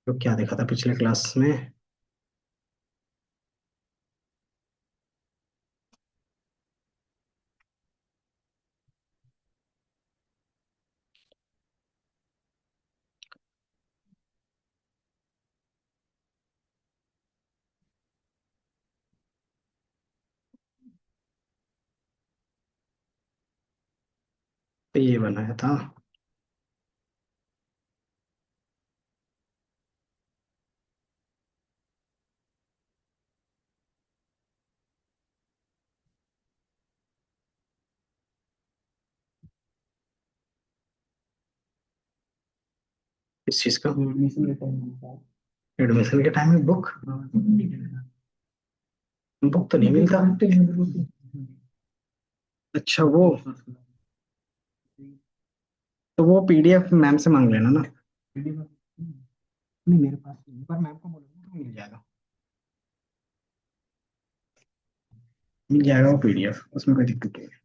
तो क्या देखा था पिछले क्लास में? तो ये बनाया था। इस चीज का एडमिशन के टाइम में बुक बुक तो नहीं मिलता। अच्छा वो, तो वो पीडीएफ मैम से मांग लेना ना। पीडीएफ नहीं मेरे पास नहीं, पर मैम को बोलूंगा तो मिल जाएगा। मिल जाएगा वो पीडीएफ, उसमें कोई दिक्कत नहीं है।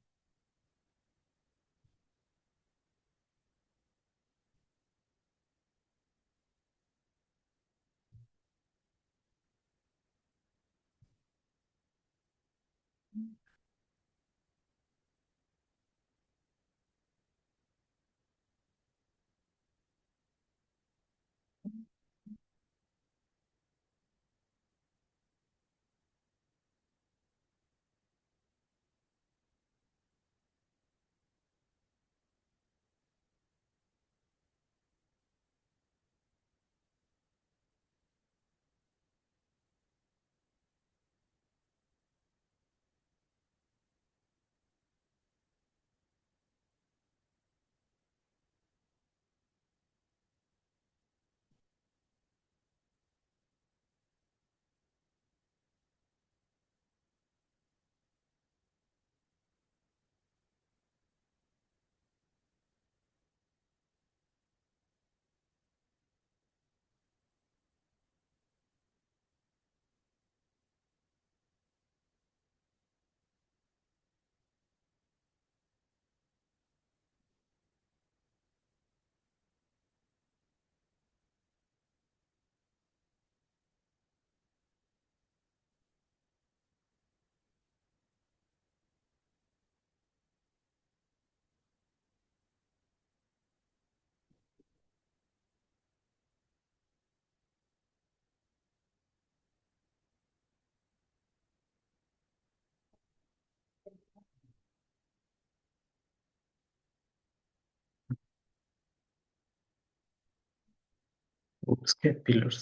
उसके पिलर्स।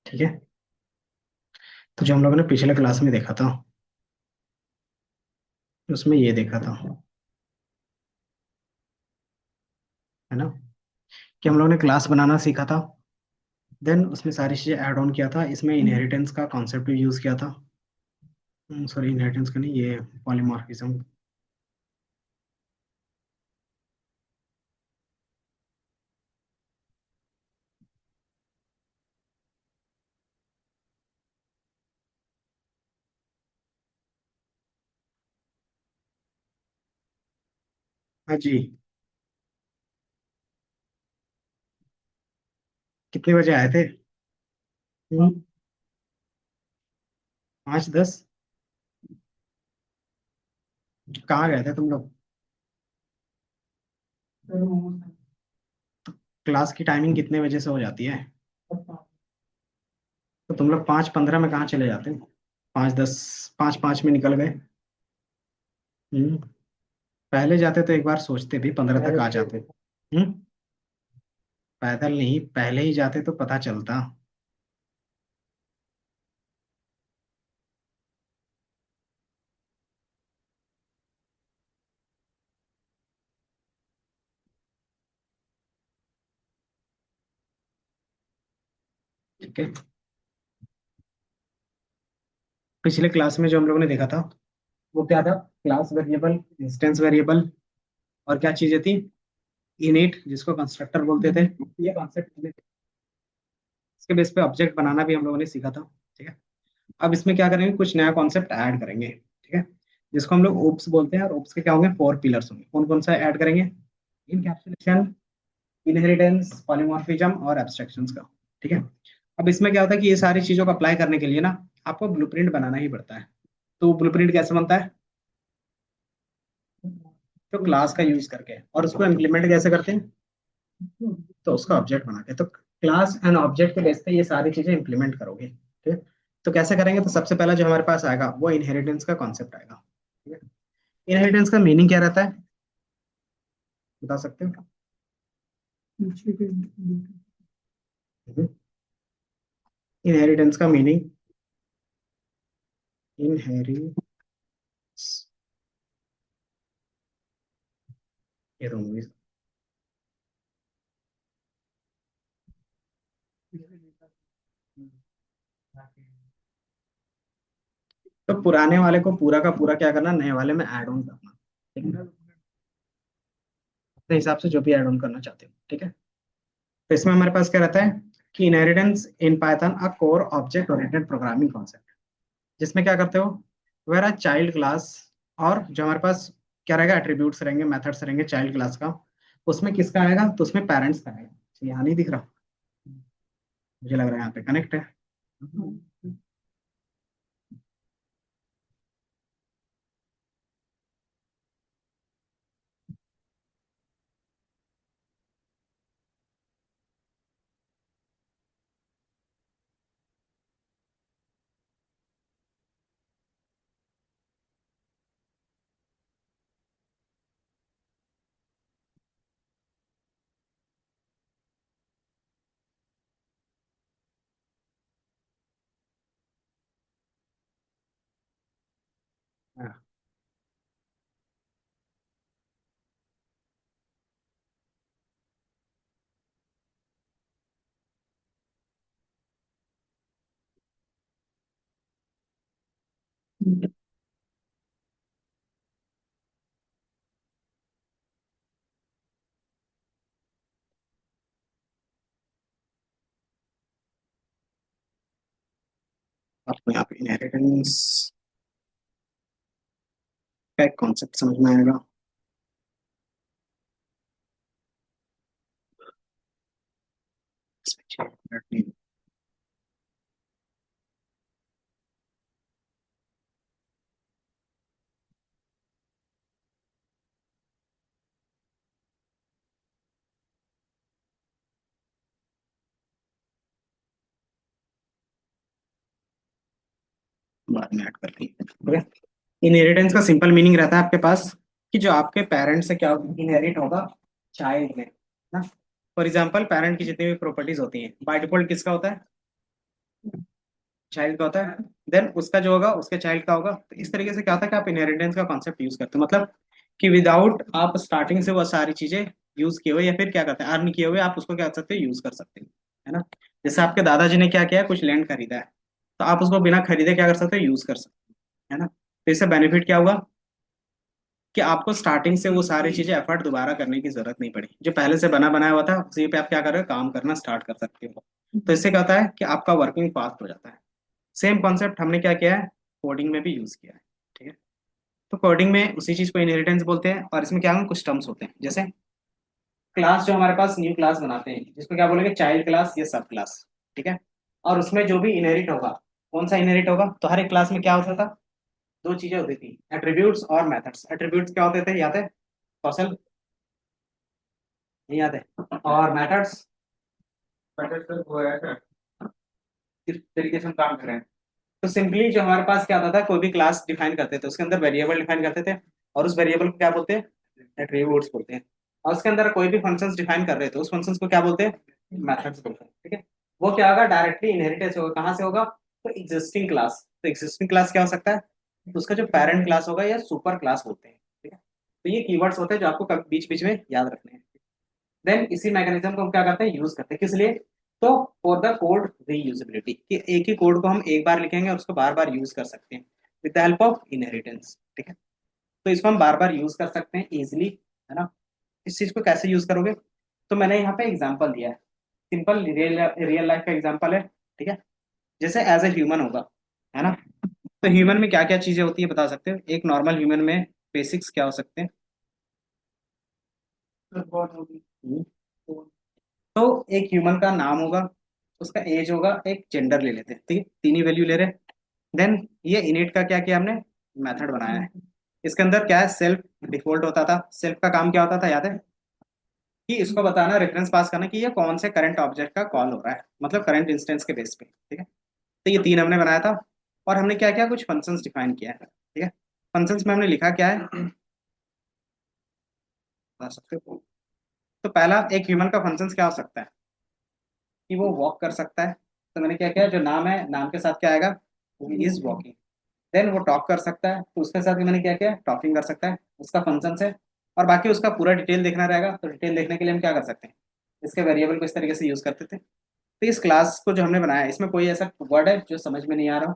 ठीक है। तो जो हम लोगों ने पिछले क्लास में देखा था, उसमें ये देखा था, है ना, कि हम लोगों ने क्लास बनाना सीखा था। देन उसमें सारी चीजें ऐड ऑन किया था, इसमें इनहेरिटेंस का कॉन्सेप्ट भी यूज किया था। सॉरी, इनहेरिटेंस का नहीं, ये पॉलीमॉर्फिज्म। हाँ जी। कितने बजे आए थे? 5:10। कहाँ गए थे तुम लोग? क्लास की टाइमिंग कितने बजे से हो जाती है? तो तुम लोग 5:15 में कहाँ चले जाते? 5:10, 5:05 में निकल गए। हम्म। पहले जाते तो एक बार सोचते भी, 15 तक आ जाते। हम्म। पैदल नहीं, पहले ही जाते तो पता चलता। ठीक है। पिछले क्लास में जो हम लोगों ने देखा था, वो क्या था? क्लास वेरिएबल, इंस्टेंस वेरिएबल, और क्या चीजें थी? इनिट, जिसको कंस्ट्रक्टर बोलते थे। ये कॉन्सेप्ट इसके बेस पे ऑब्जेक्ट बनाना भी हम लोगों ने सीखा था। ठीक है। अब इसमें क्या करेंगे, कुछ नया कॉन्सेप्ट ऐड करेंगे। ठीक है। जिसको हम लोग ओप्स बोलते हैं, और ओप्स के क्या होंगे, 4 पिलर्स होंगे। कौन कौन सा ऐड करेंगे, इनकैप्सुलेशन, इनहेरिटेंस, पॉलीमॉर्फिज्म और एब्स्ट्रैक्शंस का। ठीक है। अब इसमें क्या होता है कि ये सारी चीजों को अप्लाई करने के लिए ना आपको ब्लूप्रिंट बनाना ही पड़ता है। तो ब्लूप्रिंट कैसे बनता है, तो क्लास का यूज करके, और उसको इम्प्लीमेंट कैसे करते हैं, तो उसका ऑब्जेक्ट बना के। तो क्लास एंड ऑब्जेक्ट के बेस पे ये सारी चीजें इंप्लीमेंट करोगे। ठीक है। तो कैसे करेंगे, तो सबसे पहला जो हमारे पास आएगा वो इनहेरिटेंस का कॉन्सेप्ट आएगा। ठीक है। इनहेरिटेंस का मीनिंग क्या रहता है, बता सकते हो? इनहेरिटेंस का मीनिंग, इनहेरिटेंस, ये तो मूवीज। तो पुराने वाले को पूरा का पूरा क्या करना, नए वाले में ऐड ऑन करना। ठीक है। अपने हिसाब से जो भी ऐड ऑन करना चाहते हो। ठीक है। तो इसमें हमारे पास क्या रहता है कि inheritance in Python a core object oriented programming concept, जिसमें क्या करते हो, वेर अ चाइल्ड क्लास, और जो हमारे पास क्या रहेगा, एट्रीब्यूट्स रहेंगे, मेथड्स रहेंगे चाइल्ड क्लास का। उसमें किसका आएगा, तो उसमें पेरेंट्स का आएगा। यहाँ नहीं दिख रहा, मुझे लग रहा है यहाँ पे कनेक्ट है। हाँ, आपको यहाँ पे इनहेरिटेंस का एक कॉन्सेप्ट समझ में आएगा। बाद में ऐड कर लेंगे। इनहेरिटेंस का सिंपल मीनिंग रहता है आपके पास कि जो आपके पेरेंट्स से क्या इनहेरिट होगा, चाइल्ड में ना। फॉर एग्जांपल पेरेंट की जितनी भी प्रॉपर्टीज होती हैं, बाय डिफॉल्ट किसका होता है, चाइल्ड का होता है। देन उसका जो होगा उसके चाइल्ड का होगा। तो इस तरीके से क्या होता है कि आप इनहेरिटेंस का कॉन्सेप्ट यूज करते हो, मतलब कि विदाउट आप स्टार्टिंग से वो सारी चीजें यूज किए हुए, या फिर क्या करते हैं, अर्न किए हुए, आप उसको क्या कर सकते हो, यूज कर सकते हो। है ना। जैसे आपके दादाजी ने क्या किया है, कुछ लैंड खरीदा है, तो आप उसको बिना खरीदे क्या कर सकते हो, यूज कर सकते हो। है ना। तो इससे बेनिफिट क्या होगा कि आपको स्टार्टिंग से वो सारी चीजें एफर्ट दोबारा करने की जरूरत नहीं पड़ी, जो पहले से बना बनाया हुआ था उसी पे आप क्या कर रहे हो, काम करना स्टार्ट कर सकते हो। तो इससे क्या होता है कि आपका वर्किंग फास्ट हो जाता है। सेम कॉन्सेप्ट हमने क्या किया है, कोडिंग में भी यूज किया है। ठीक है। तो कोडिंग में उसी चीज को इनहेरिटेंस बोलते हैं, और इसमें क्या होंगे, कुछ टर्म्स होते हैं, जैसे क्लास जो हमारे पास न्यू क्लास बनाते हैं जिसको क्या बोलेंगे, चाइल्ड क्लास या सब क्लास। ठीक है। और उसमें जो भी इनहेरिट होगा, कौन सा इनहेरिट होगा, तो हर एक क्लास में क्या होता था, दो चीजें होती थी, एट्रीब्यूट्स और मेथड्स। एट्रीब्यूट्स क्या होते थे, याद है कौशल, नहीं याद है, और मेथड्स किस तरीके से हम काम कर रहे हैं। तो सिंपली जो हमारे पास क्या होता था, कोई भी क्लास डिफाइन करते थे, उसके अंदर वेरिएबल डिफाइन करते थे, और उस वेरिएबल को क्या बोलते हैं, एट्रीब्यूट्स बोलते हैं। और उसके अंदर कोई भी फंक्शंस डिफाइन कर रहे थे, उस फंक्शंस को क्या बोलते हैं, मेथड्स बोलते हैं। ठीक है। वो क्या होगा, डायरेक्टली इनहेरिटेंस होगा, कहाँ से होगा, तो एग्जिस्टिंग क्लास। तो एग्जिस्टिंग क्लास क्या हो सकता है, तो उसका जो पेरेंट क्लास होगा या सुपर क्लास बोलते हैं। ठीक है। तो ये कीवर्ड्स होते हैं जो आपको बीच बीच में याद रखने हैं। देन इसी मैकेनिज्म को हम क्या करते हैं, यूज करते हैं, किस लिए, तो फॉर द कोड रीयूजेबिलिटी, कि एक ही कोड को हम एक बार लिखेंगे और उसको बार बार यूज कर सकते हैं with the help of inheritance. ठीक है। तो इसको हम बार बार यूज कर सकते हैं इजिली। है ना। इस चीज को कैसे यूज करोगे, तो मैंने यहाँ पे एग्जांपल दिया है। सिंपल रियल रियल लाइफ का एग्जांपल है, ठीक है। जैसे एज ए ह्यूमन होगा, है ना। तो ह्यूमन में क्या क्या चीजें होती है बता सकते हो, एक नॉर्मल ह्यूमन में बेसिक्स क्या हो सकते हैं? हम्म। तो एक ह्यूमन का नाम होगा, उसका एज होगा, एक जेंडर ले लेते हैं, ठीक है, तीन ही वैल्यू ले रहे हैं। देन ये इनिट का क्या किया हमने, मेथड बनाया है। इसके अंदर क्या है, सेल्फ डिफॉल्ट होता था। सेल्फ का काम क्या होता था याद है, कि इसको बताना, रेफरेंस पास करना कि ये कौन से करंट ऑब्जेक्ट का कॉल हो रहा है, मतलब करंट इंस्टेंस के बेस पे, ठीक है। तो ये तीन हमने बनाया था। और हमने क्या किया, कुछ फंक्शंस डिफाइन किया है, ठीक है। फंक्शंस में हमने लिखा क्या है, बता सकते हो? तो पहला, एक ह्यूमन का फंक्शंस क्या हो सकता है, कि वो वॉक कर सकता है। तो मैंने क्या किया, जो नाम है, नाम के साथ क्या आएगा, इज वॉकिंग। देन वो टॉक कर सकता है, तो उसके साथ भी मैंने क्या किया, टॉकिंग कर सकता है, उसका फंक्शन है। और बाकी उसका पूरा डिटेल देखना रहेगा, तो डिटेल देखने के लिए हम क्या कर सकते हैं, इसके वेरिएबल को इस तरीके से यूज करते थे। तो इस क्लास को जो हमने बनाया है, इसमें कोई ऐसा वर्ड है जो समझ में नहीं आ रहा हो?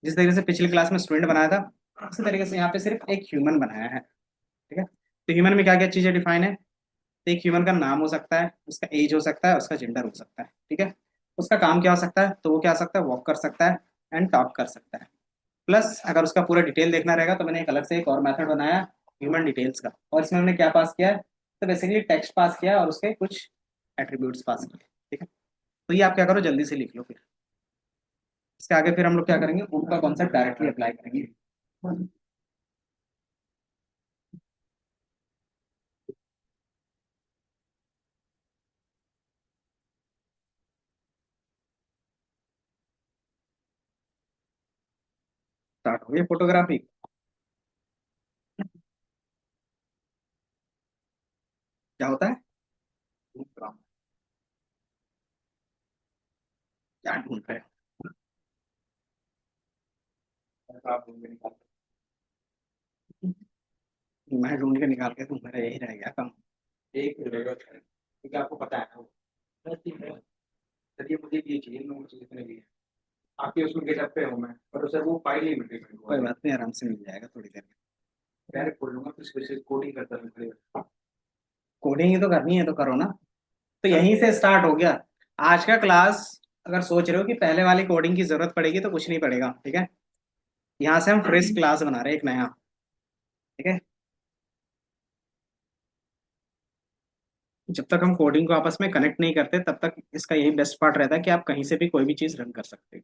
जिस तरीके से पिछली क्लास में स्टूडेंट बनाया था, उसी तरीके से यहाँ पे सिर्फ एक ह्यूमन बनाया है, ठीक है। तो ह्यूमन में क्या क्या चीजें डिफाइन है, तो एक ह्यूमन का नाम हो सकता है, उसका एज हो सकता है, उसका जेंडर हो सकता है, ठीक है। उसका काम क्या हो सकता है, तो वो क्या हो सकता है, वॉक कर सकता है एंड टॉक कर सकता है। प्लस अगर उसका पूरा डिटेल देखना रहेगा, तो मैंने एक अलग से एक और मेथड बनाया, ह्यूमन डिटेल्स का, और इसमें हमने क्या पास किया है, तो बेसिकली टेक्स्ट पास किया और उसके कुछ एट्रीब्यूट्स पास किए, ठीक है। तो ये आप क्या करो, जल्दी से लिख लो फिर। इसके आगे फिर हम लोग क्या करेंगे, उनका कॉन्सेप्ट डायरेक्टली अप्लाई करेंगे। स्टार्ट हो गई फोटोग्राफी। क्या होता है, क्या ढूंढ रहे हो, मैं ढूंढ के निकाल के, तुम्हारा यही रह गया काम। एक रहेगा, क्योंकि आपको पता है ना, चलिए मुझे ये चाहिए, मैं मुझे कितने भी है आपके उसमें गेटअप पे हूँ मैं, पर सर वो फाइल ही मिल गई, कोई बात नहीं, आराम से मिल जाएगा थोड़ी देर में। डायरेक्ट खोल लूंगा, कुछ कुछ कोडिंग करता रहूँ। कोडिंग ही तो करनी है, तो करो ना। तो यहीं से स्टार्ट हो गया आज का क्लास। अगर सोच रहे हो कि पहले वाली कोडिंग की जरूरत पड़ेगी, तो कुछ नहीं पड़ेगा, ठीक है। यहाँ से हम फ्रेश क्लास बना रहे हैं, एक नया, ठीक है। जब तक हम कोडिंग को आपस में कनेक्ट नहीं करते, तब तक इसका यही बेस्ट पार्ट रहता है कि आप कहीं से भी कोई भी चीज रन कर सकते हो।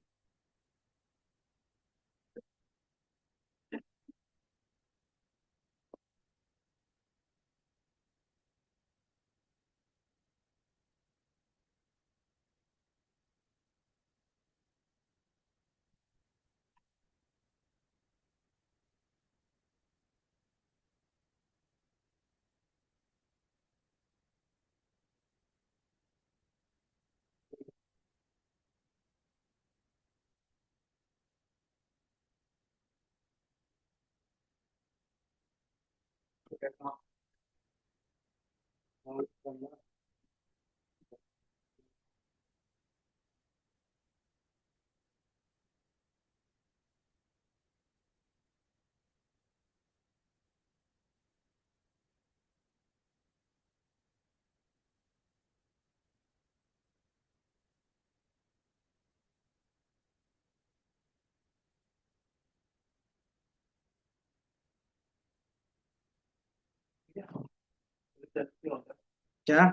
क्या,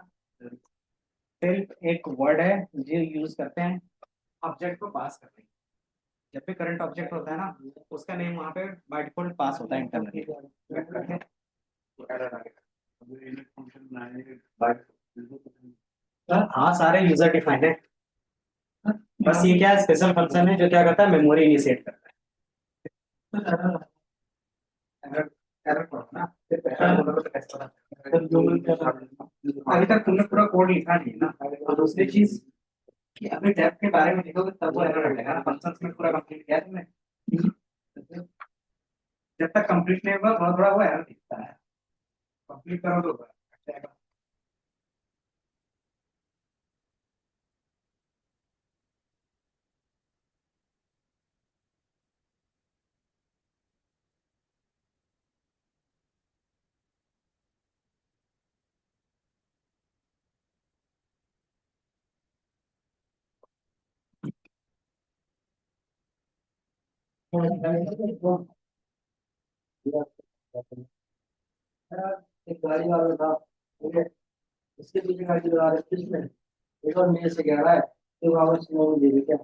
सिर्फ एक वर्ड है जो यूज करते हैं ऑब्जेक्ट को पास करने के लिए। जब भी करंट ऑब्जेक्ट होता है ना, उसका नेम वहाँ पे बाय डिफॉल्ट पास होता है इंटरनली। हाँ, सारे यूजर डिफाइंड है। बस ये क्या स्पेशल फंक्शन है जो क्या करता है, मेमोरी इनिशिएट करता है। एरर, एरर कोड ना, सिर्फ एरर कोड को टेस्ट होता है। अभी तक तुमने पूरा कोड लिखा नहीं है ना। और दूसरी चीज, कि अपने टैब के बारे में लिखोगे तब वो एरर हटेगा ना, फंक्शंस में पूरा कंप्लीट किया तुमने। जब तक कंप्लीट नहीं होगा, थोड़ा थोड़ा वो एरर दिखता है। कंप्लीट करो तो हट जाएगा। एक गाड़ी वाला था, ठीक है, इसके पीछे गाड़ी लगा रहे थे इसमें, एक और मेरे से कह रहा है तो वापस लोन दे दे क्या,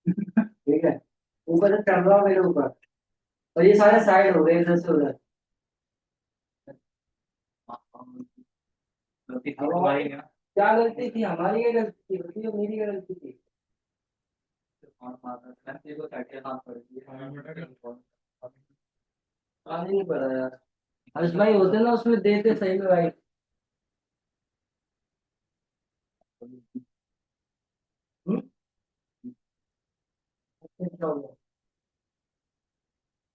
ठीक है, ऊपर से चढ़ रहा मेरे ऊपर, और ये सारे साइड हो गए इधर से उधर। क्या गलती थी हमारी, क्या गलती थी, गलती तो मेरी गलती थी। आगे नहीं पड़ा यार, हर्ष भाई होते ना उसमें देते सही में भाई। हम्म? क्या हो गया?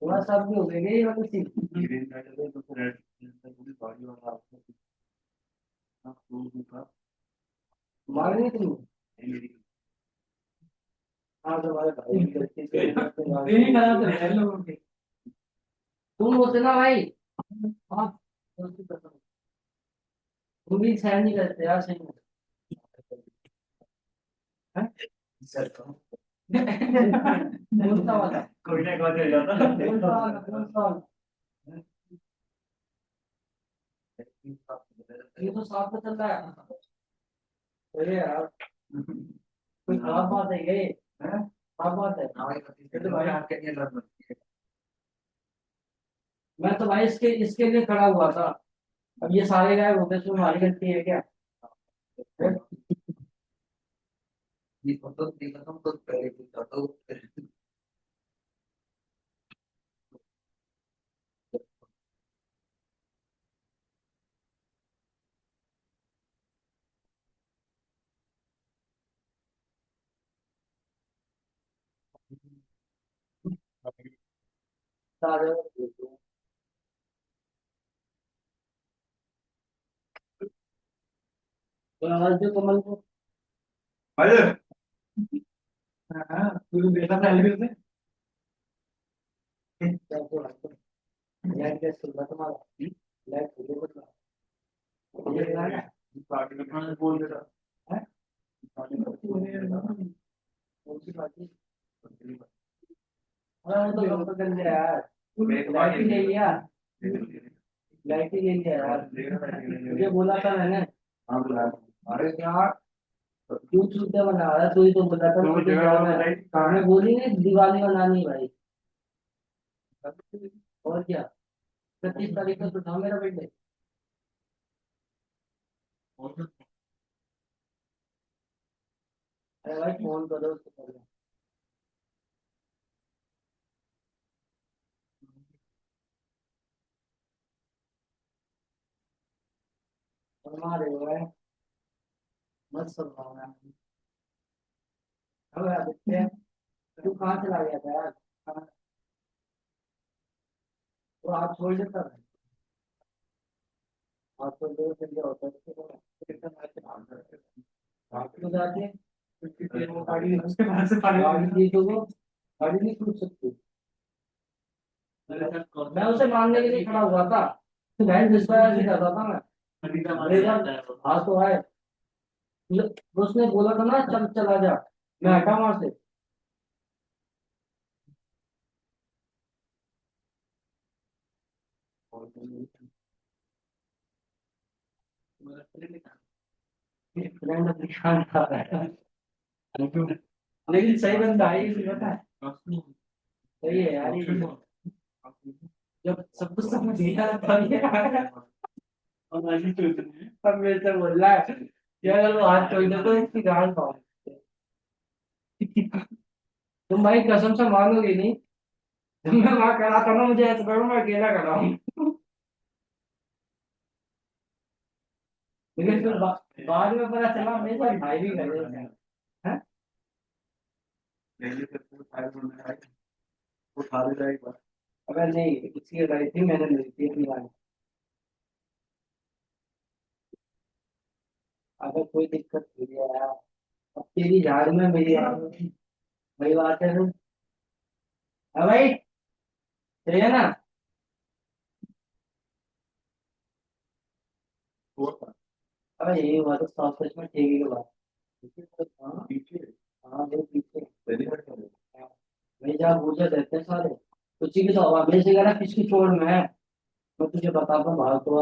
तुम्हारा सब भी हो गया ये वाली चीज। मांगनी थी। हाँ तुम्हारे भाई की गलती थी, नहीं करा तो है लोगों की। तुम होते ना भाई। हाँ, तुम भी सहन नहीं करते यार सही में। हैं? कौन सा वाला, कोई ना कोई हो जाता, कौन सा वाला, कौन सा वाला? ये तो साफ में चल रहा है। अरे यार कोई खास बात है ये, खास बात है। ये तो भाई मैं तो भाई इसके लिए खड़ा हुआ था, अब ये सारे गायब होते तो हमारी गलती है क्या? सारे तो आवाज दो कमल को। हाँ तू देखा था एलबी में। लाइट कैसे चल रहा तुम्हारा, लाइट चले बता, ये रहा है ना बोल दे रहा है। कौन सी पार्टी? हाँ वो तो कब कर दिया यार, लाइट ही ले लिया, लाइट ही ले लिया यार, मुझे बोला था मैंने। अरे यार क्यों चूतिया बना रहा है, तू ही तो बोला था मुझे जाना है, मैं बोली नहीं दिवाली मनानी है भाई। और क्या, 31 तारीख को तो था मेरा बर्थडे। अरे भाई फोन करो उसको पहले। फरमा रहे हो भाई, मत सुनाओ यार। अब यार देखते हैं, तू कहाँ चला गया था यार? तो आप छोड़ देता है, आप तो दो दिन का होता है आपको जाके गाड़ी दी तो वो गाड़ी नहीं छूट सकती। मैं उसे मांगने के लिए खड़ा हुआ था, तो बहन विश्वास ही कर रहा था मैं, मेरे पास हाँ तो है, उसने बोला था ना चल चला जा, मैं हटा वहां से। फ्रेंड अपनी खान खा रहा है, लेकिन सही बंदा है ये पता है, सही है यार ये, जब सब कुछ समझ गया तब ये आया। अब मेरे से बोल रहा है यार अगर वो हाथ छोड़ दे तो इसकी गांड पाओ। तुम भाई कसम से मानोगे नहीं, जब मैं वहां खड़ा था ना मुझे ऐसा लगा मैं अकेला खड़ा हूँ, लेकिन फिर बाद में पता चला मेरे साथ भाई भी खड़े थे। हैं? अगर नहीं इसकी गाड़ी थी मैंने ली थी अपनी गाड़ी, अगर कोई दिक्कत हुई है यार, अब तेरी झाड़ में मेरी आड़ में, वही बात है फिर। हाँ भाई सही है ना। अबे यही हुआ तो सौ सच में ठीक ही बात। हाँ हाँ, देख पीछे, हाँ, वही भेजा भूजा देते हैं सारे। उसी की तो हवा में से कह किसकी छोड़ में है। मैं तुझे बताता हूँ बाहर तो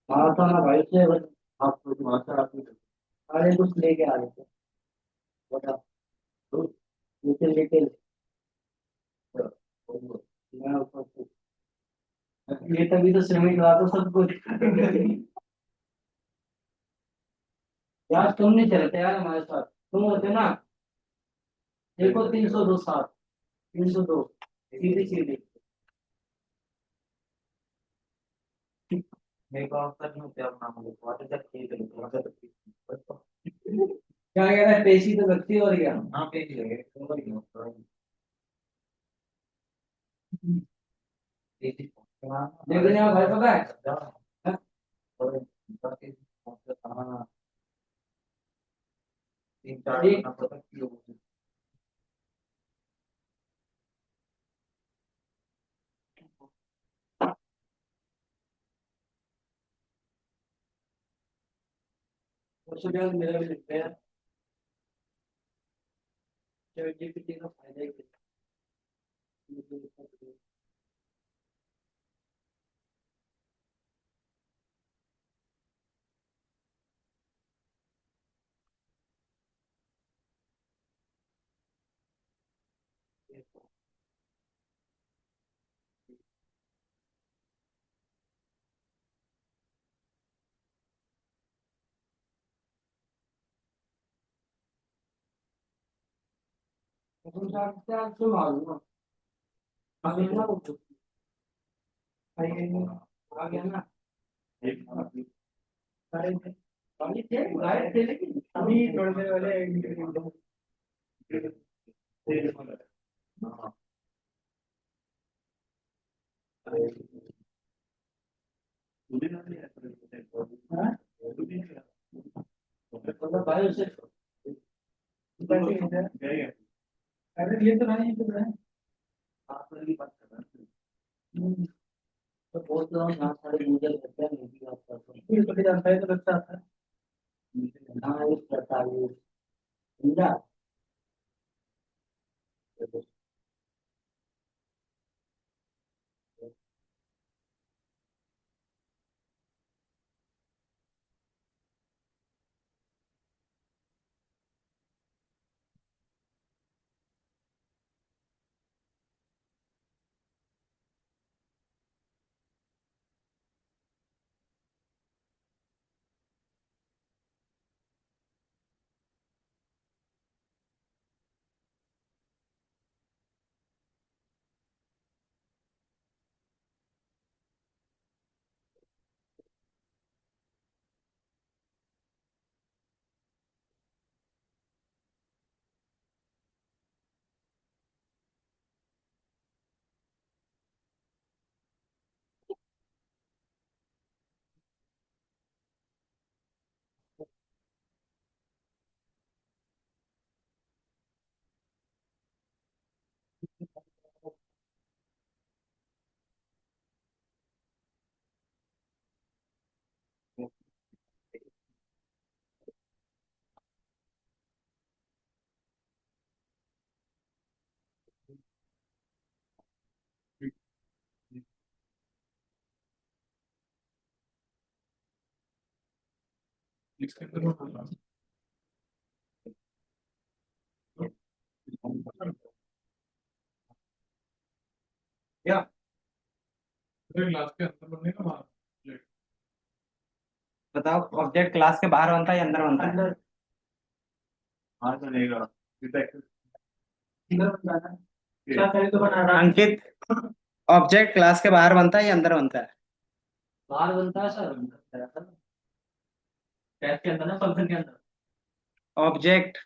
हाँ तो ना भाई से बस। आप वहाँ से आप अरे कुछ लेके आ रहे थे। बता। लेके लेके मैं ऊपर ये तभी तो स्विमिंग करा तो सब कुछ। यार तुम नहीं चलते यार हमारे साथ। तुम होते ना। देखो 302 7। 302 सीधी सीधी। मेरे को अवसर नहीं होते अपना मुझे वाटर तक ठीक है वाटर तक क्या कह रहा है पेशी तो लगती है और क्या। हाँ पेशी लगे और क्या। पेशी लेकिन यार भाई पता है। हाँ? हाँ, तीन चार मेरा भी लिखते हैं। चैट जीपीटी का फायदा ही तुम क्या क्यों मालूम। आ गया ना वो। आ गया ना। अरे अभी थे गायब थे लेकिन अभी थोड़ी देर पहले हाँ? मतलब भाई उसे अरे ये तो नहीं तो है। तो बहुत लोग यहाँ सारे यूजर करते हैं नहीं बात करते हैं। ये तो जानता है तो लगता है। हाँ यूज करता है ये। समझा। क्या बताओ ऑब्जेक्ट क्लास के बाहर बनता है या अंदर बनता है। अंदर। हाँ तो रहेगा अंदर बनता है। क्या करे तो बना रहा है। अंकित ऑब्जेक्ट क्लास के बाहर बनता है या अंदर बनता है। बाहर बनता है सर। कैश के अंदर ना फंक्शन के अंदर। ऑब्जेक्ट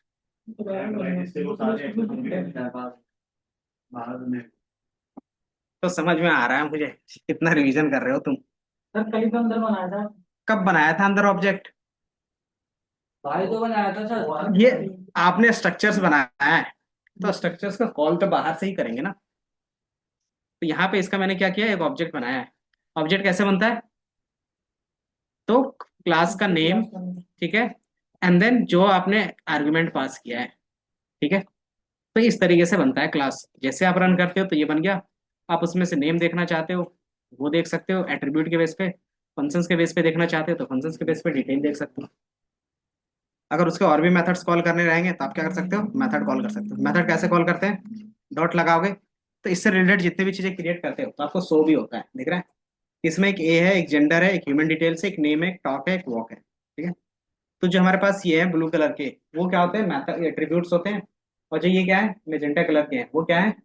तो समझ में आ रहा है मुझे कितना रिवीजन कर रहे हो तुम। सर कल तो अंदर बनाया था। कब बनाया था अंदर ऑब्जेक्ट। भाई तो बनाया था सर ये। आपने स्ट्रक्चर्स बनाया है तो स्ट्रक्चर्स का कॉल तो बाहर से ही करेंगे ना। तो यहाँ पे इसका मैंने क्या किया एक ऑब्जेक्ट बनाया है। ऑब्जेक्ट कैसे बनता है तो क्लास का नेम ठीक है एंड देन जो आपने आर्गुमेंट पास किया है, ठीक है। तो इस तरीके से बनता है क्लास। जैसे आप रन करते हो तो ये बन गया। आप उसमें से नेम देखना चाहते हो वो देख सकते हो एट्रीब्यूट के बेस पे। फंक्शंस के बेस पे देखना चाहते हो तो फंक्शंस के बेस पे डिटेल देख सकते हो। अगर उसके और भी मेथड्स कॉल करने रहेंगे तो आप क्या कर सकते हो, मेथड कॉल कर सकते हो। मेथड कैसे कॉल करते हैं, डॉट लगाओगे तो इससे रिलेटेड जितने भी चीजें क्रिएट करते हो तो आपको शो भी होता है, दिख रहा है। इसमें एक ए है, एक जेंडर है, एक ह्यूमन डिटेल्स है, एक नेम है, एक टॉक है, एक वॉक है, ठीक है। तो जो हमारे पास ये है ब्लू कलर के, वो क्या होते हैं, मैथड एट्रीब्यूट्स होते हैं। और जो ये क्या है, मेजेंटा कलर के हैं, वो क्या है,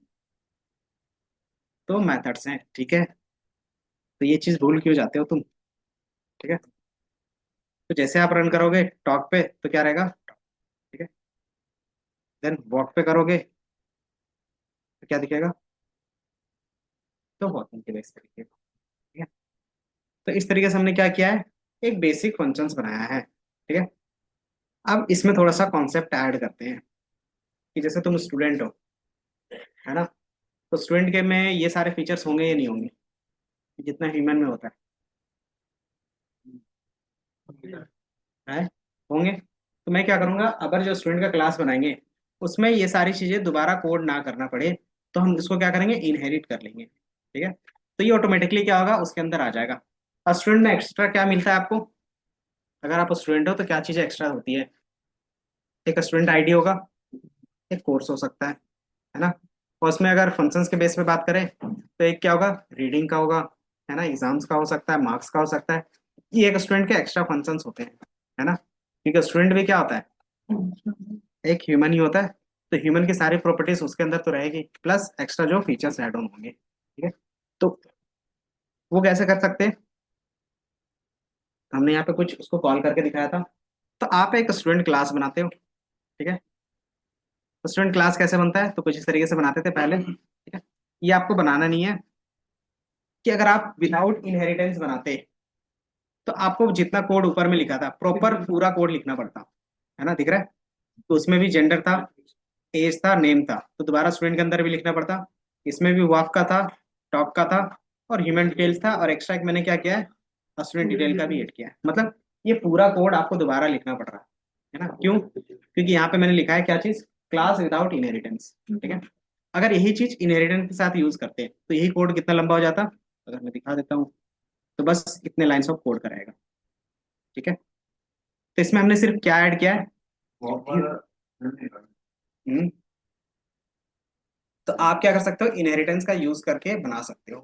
तो मेथड्स हैं, ठीक है। तो ये चीज भूल क्यों जाते हो तुम, ठीक है। तो जैसे आप रन करोगे टॉक पे तो क्या रहेगा, ठीक है। देन वॉक पे करोगे तो क्या दिखेगा, तो वॉकिंग के बेस पे दिखेगा, ठीक है। तो इस तरीके से हमने क्या किया है, एक बेसिक फंक्शंस बनाया है, ठीक है। अब इसमें थोड़ा सा कॉन्सेप्ट ऐड करते हैं कि जैसे तुम स्टूडेंट हो, है ना। तो स्टूडेंट के में ये सारे फीचर्स होंगे या नहीं होंगे, जितना ह्यूमन में होता है होंगे। तो मैं क्या करूंगा, अगर जो स्टूडेंट का क्लास बनाएंगे उसमें ये सारी चीजें दोबारा कोड ना करना पड़े, तो हम इसको क्या करेंगे, इनहेरिट कर लेंगे, ठीक है। तो ये ऑटोमेटिकली क्या होगा, उसके अंदर आ जाएगा। और स्टूडेंट में एक्स्ट्रा क्या मिलता है आपको, अगर आप स्टूडेंट हो तो क्या चीजें एक्स्ट्रा होती है, एक स्टूडेंट आईडी होगा, एक कोर्स हो सकता है ना। और उसमें अगर फंक्शंस के बेस पे बात करें तो एक क्या होगा, रीडिंग का होगा, है ना, एग्जाम्स का हो सकता है, मार्क्स का हो सकता है। ये एक स्टूडेंट के एक्स्ट्रा फंक्शंस होते हैं, है ना। क्योंकि स्टूडेंट भी क्या होता है, एक ह्यूमन ही होता है। तो ह्यूमन की सारी प्रॉपर्टीज उसके अंदर तो रहेगी, प्लस एक्स्ट्रा जो फीचर्स ऐड ऑन होंगे, ठीक है। तो वो कैसे कर सकते हैं, हमने यहाँ पे कुछ उसको कॉल करके दिखाया था। तो आप एक स्टूडेंट क्लास बनाते हो, ठीक है। तो स्टूडेंट क्लास कैसे बनता है, तो कुछ इस तरीके से बनाते थे पहले, ठीक है। ये आपको बनाना नहीं है, कि अगर आप विदाउट इनहेरिटेंस बनाते तो आपको जितना कोड ऊपर में लिखा था प्रॉपर पूरा कोड लिखना पड़ता, है ना, दिख रहा है। तो उसमें भी जेंडर था, एज था, नेम था, तो दोबारा स्टूडेंट के अंदर भी लिखना पड़ता। इसमें भी वॉक का था, टॉप का था, और ह्यूमन डिटेल्स था, और एक्स्ट्रा एक मैंने क्या किया है, स्टूडेंट डिटेल का भी ऐड किया है। मतलब ये पूरा कोड आपको दोबारा लिखना पड़ रहा है ना, क्यों, क्योंकि यहाँ पे मैंने लिखा है क्या चीज, क्लास विदाउट इनहेरिटेंस, ठीक है। अगर यही चीज इनहेरिटेंस के साथ यूज करते तो यही कोड कितना लंबा हो जाता, अगर मैं दिखा देता हूँ, तो बस इतने लाइन्स ऑफ कोड कराएगा, ठीक है। तो इसमें हमने सिर्फ क्या ऐड किया है, हम्म, तो आप क्या कर सकते हो, इनहेरिटेंस का यूज करके बना सकते हो।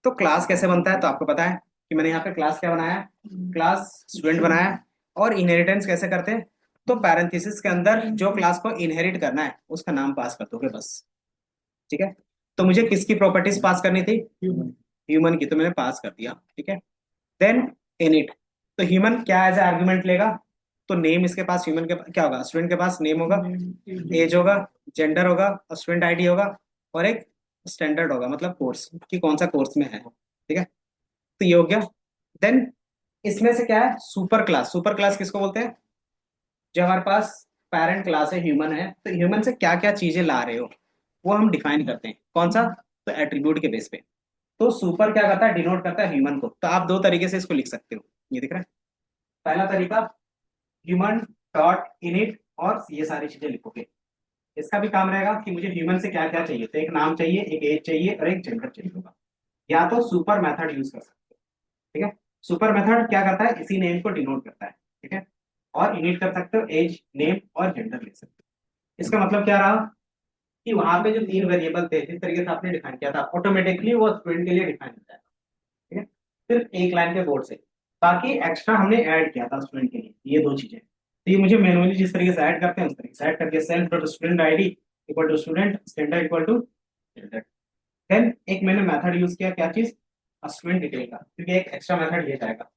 तो क्लास कैसे बनता है, तो आपको पता है कि मैंने यहाँ पे क्लास क्या बनाया है, क्लास स्टूडेंट बनाया है। और इनहेरिटेंस कैसे करते हैं, तो पैरेंथेसिस के अंदर जो क्लास को इनहेरिट करना है उसका नाम पास कर दोगे बस, ठीक है। तो मुझे किसकी प्रॉपर्टीज पास करनी थी, ह्यूमन की, तो मैंने पास कर दिया, ठीक है। देन इनिट, तो ह्यूमन क्या एज ए आर्ग्यूमेंट लेगा, तो नेम इसके पास, ह्यूमन के क्या होगा, स्टूडेंट के पास नेम होगा, एज होगा, जेंडर होगा, स्टूडेंट आईडी होगा, और एक स्टैंडर्ड होगा, मतलब कोर्स कि कौन सा कोर्स में है, ठीक है। तो ये हो गया। देन इसमें से क्या है, सुपर क्लास, सुपर क्लास किसको बोलते हैं, जो हमारे पास पेरेंट क्लास है, ह्यूमन है, तो ह्यूमन से क्या क्या चीजें ला रहे हो वो हम डिफाइन करते हैं, कौन सा, तो एट्रीब्यूट के बेस पे। तो सुपर क्या करता है, डिनोट करता है ह्यूमन को। तो आप दो तरीके से इसको लिख सकते हो, ये दिख रहा है। पहला तरीका, ह्यूमन डॉट इनिट, और ये सारी चीजें लिखोगे। इसका भी काम रहेगा कि मुझे ह्यूमन से क्या क्या चाहिए, तो एक नाम चाहिए, एक एज चाहिए, और एक जेंडर चाहिए होगा। या तो सुपर मेथड यूज कर सकते हो, ठीक है। सुपर मेथड क्या करता है, इसी नेम को डिनोट करता है, ठीक है। और इनिट कर सकते हो, एज, नेम और जेंडर लिख सकते हो। इसका मतलब क्या रहा, कि वहां पे जो तीन वेरिएबल थे जिस तरीके से आपने डिफाइन किया था, ऑटोमेटिकली वो स्टूडेंट के लिए डिफाइन हो जाएगा, ठीक है। सिर्फ एक लाइन के कोड से। ताकि एक्स्ट्रा हमने ऐड किया था स्टूडेंट के लिए ये दो चीजें, तो ये मुझे मैनुअली जिस तरीके से ऐड करते हैं उस तरीके से ऐड करके, self dot student ID equal to student, standard equal to standard. Then एक मैंने मेथड यूज किया, क्या चीज, स्टूडेंट डिटेल का, क्योंकि एक एक्स्ट्रा मेथड ये जाएगा।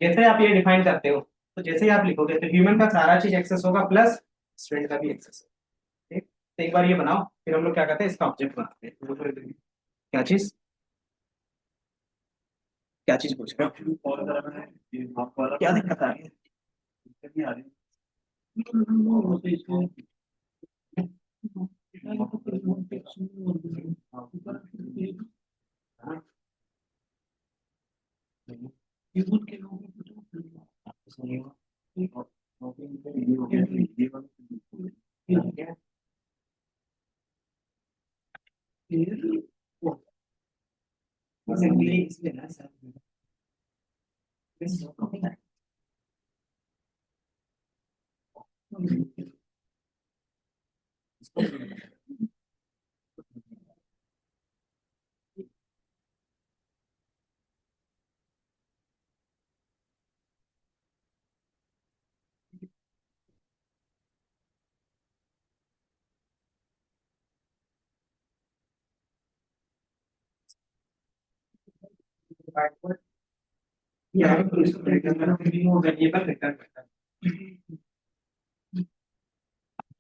जैसे आप ये डिफाइन करते हो, तो जैसे ही आप लिखोगे तो ह्यूमन का सारा चीज एक्सेस होगा, प्लस स्टूडेंट का भी एक्सेस होगा, ठीक। तो एक बार ये बनाओ, फिर हम लोग क्या करते हैं, इसका ऑब्जेक्ट बनाते हैं। क्या चीज, क्या चीज पूछ रहे हो, क्या दिक्कत आ रही है।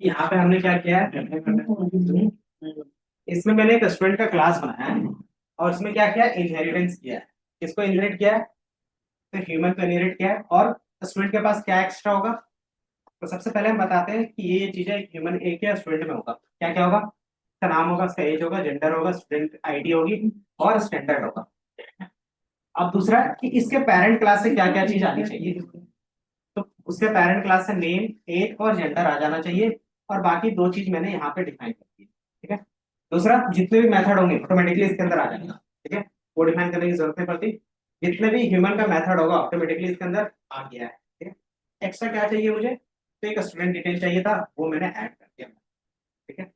यहाँ पे हमने क्या किया है, इसमें मैंने एक स्टूडेंट का क्लास बनाया है और इसमें क्या किया, इनहेरिटेंस किया है। किसको इनहेरिट किया है, तो ह्यूमन को इनहेरिट किया है। और स्टूडेंट के पास क्या एक्स्ट्रा होगा, तो सबसे पहले हम बताते हैं कि ये चीजें ह्यूमन एक या स्टूडेंट में होगा। क्या क्या होगा, उसका नाम होगा, उसका एज होगा, जेंडर होगा, स्टूडेंट आईडी होगी और स्टैंडर्ड होगा। अब दूसरा कि इसके पेरेंट क्लास से क्या क्या चीज आनी चाहिए, तो उसके पेरेंट क्लास से नेम, एज और जेंडर आ जाना चाहिए। और बाकी दो चीज मैंने यहाँ पे डिफाइन कर दी है, ठीक है। दूसरा, जितने भी मेथड होंगे ऑटोमेटिकली इसके अंदर आ जाएगा, ठीक है, वो डिफाइन करने की जरूरत नहीं पड़ती। जितने भी ह्यूमन का मेथड होगा ऑटोमेटिकली इसके अंदर आ गया है, ठीक है। एक्स्ट्रा क्या चाहिए मुझे, तो एक स्टूडेंट डिटेल चाहिए था, वो मैंने ऐड कर दिया, ठीक है।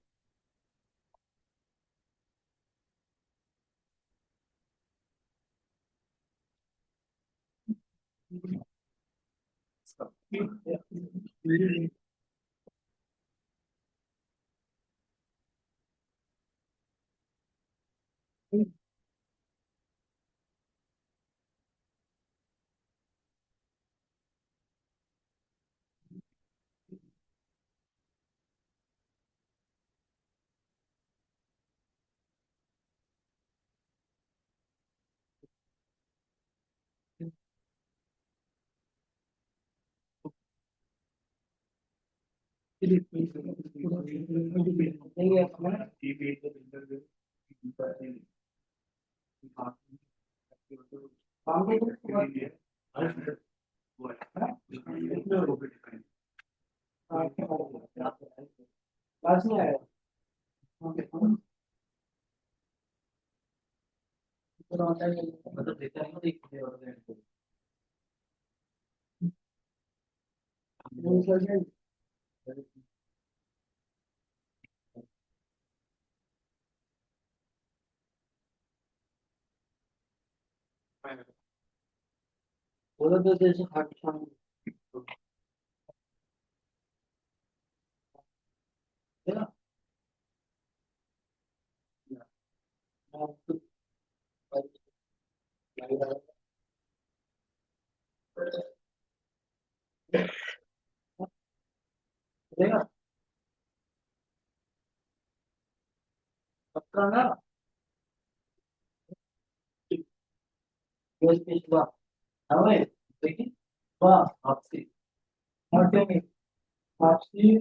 क्लास में आया बोलो तो जैसे खाटू श्याम पक्का ना, US पिछवा हमें देखिए वाह आपसे और क्या में आपसी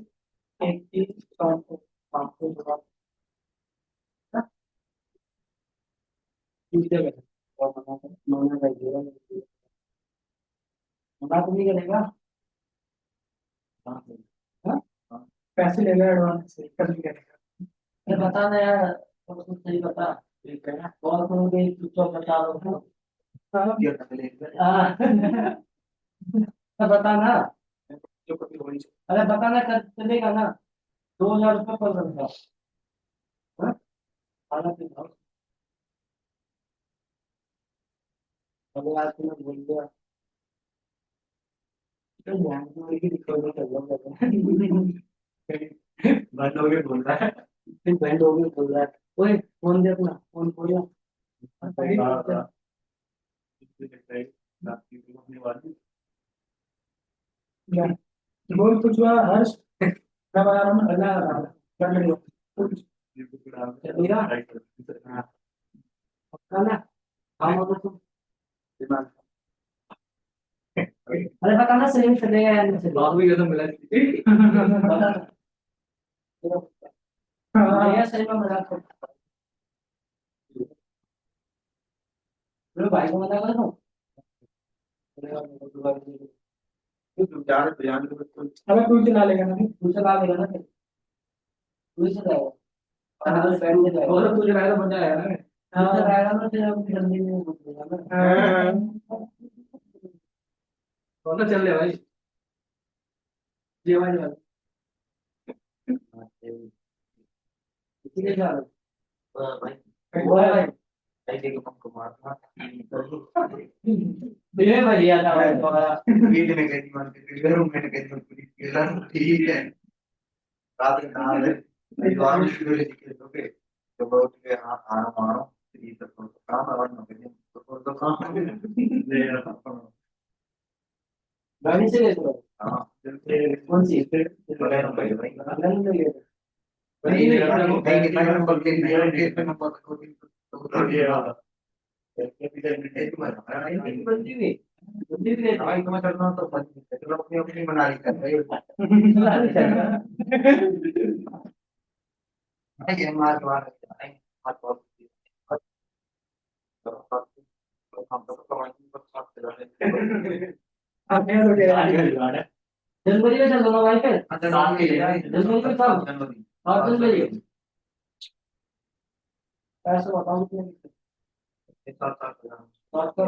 एक चीज काम को जवाब पूछते हैं और मना करिएगा, मना तो नहीं करेगा। हाँ हाँ? पैसे ले लो एडवांस से कर नहीं करेगा। अरे बता ना यार, तो कुछ सही बता, ठीक है ना, कॉल करोगे चुपचाप बता दो। हाँ हाँ। तो बता ना, अरे बता ना, कर चलेगा ना, 2000 रुपये पर बंदा। हाँ? खाना पीना अगर आज तुम्हें बोल दिया तो ध्यान से मेरी रिकॉर्डिंग कर लो। बंद हो गया बोल रहा है, फिर बैंड हो गया बोल रहा है, ओए फोन दे अपना, फोन खोलो। बोल कुछ हुआ हर्ष, मैं बता रहा हूँ अल्लाह कर लो कुछ मेरा पक्का ना, हम लोग तो अरे पता ना सही में चलेगा या नहीं चलेगा, भी तो मिला पता ना ये सही में मजाक करता है। भाई को मना कर दो, अबे तू चला लेगा ना, तू चला लेगा ना, तू ही चलाएगा। हाँ फ्रेंड से जाएगा, वो तो तू चलाएगा तो मजा आएगा ना। हाँ चलाएगा ना, फिर हम जल्दी में घुसेगा ना। हाँ। तो चल ले भाई, ये भाई इसीलिए जा रहा हूँ। वो है भाई, दिने भाई लिया था भाई तुम्हारा। गाड़ी से ले लो। कौन सी नहीं ले लो। बंदी भी, बंदी भी ले लो। आपने तो कह रहा है जनवरी में चल दो भाई, फिर जनवरी में चल, और जनवरी पैसे बताओ कितने, सात सौ।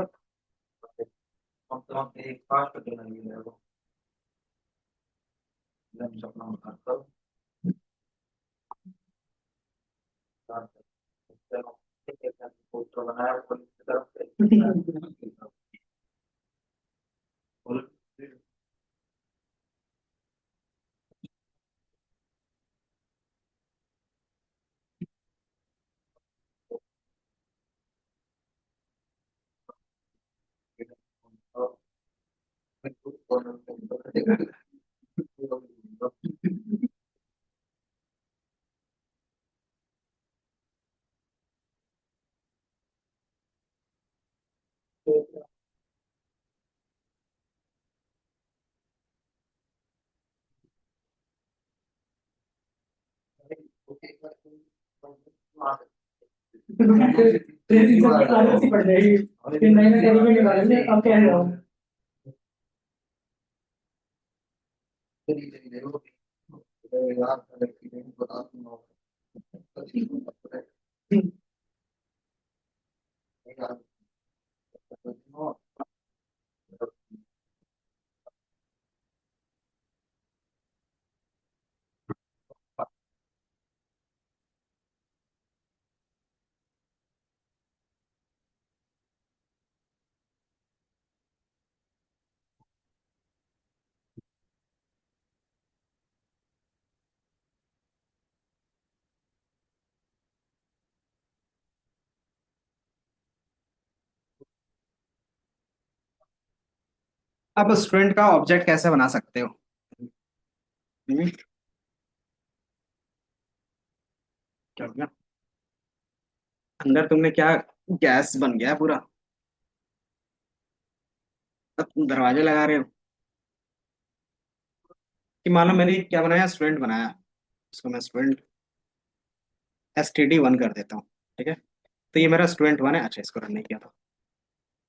तेरी इज्जत की आदत सी पड़ जाएगी, फिर नए नए तरीके निकालेंगे, अब कह रहा हूँ। अब स्टूडेंट का ऑब्जेक्ट कैसे बना सकते हो? हम्म, क्या हो गया? अंदर तुमने क्या, गैस बन गया पूरा। अब तुम दरवाजे लगा रहे हो कि मानो मैंने क्या बनाया, स्टूडेंट बनाया। इसको मैं स्टूडेंट STD1 कर देता हूँ। ठीक है, तो ये मेरा स्टूडेंट 1 है। अच्छा, इसको रन नहीं किया था।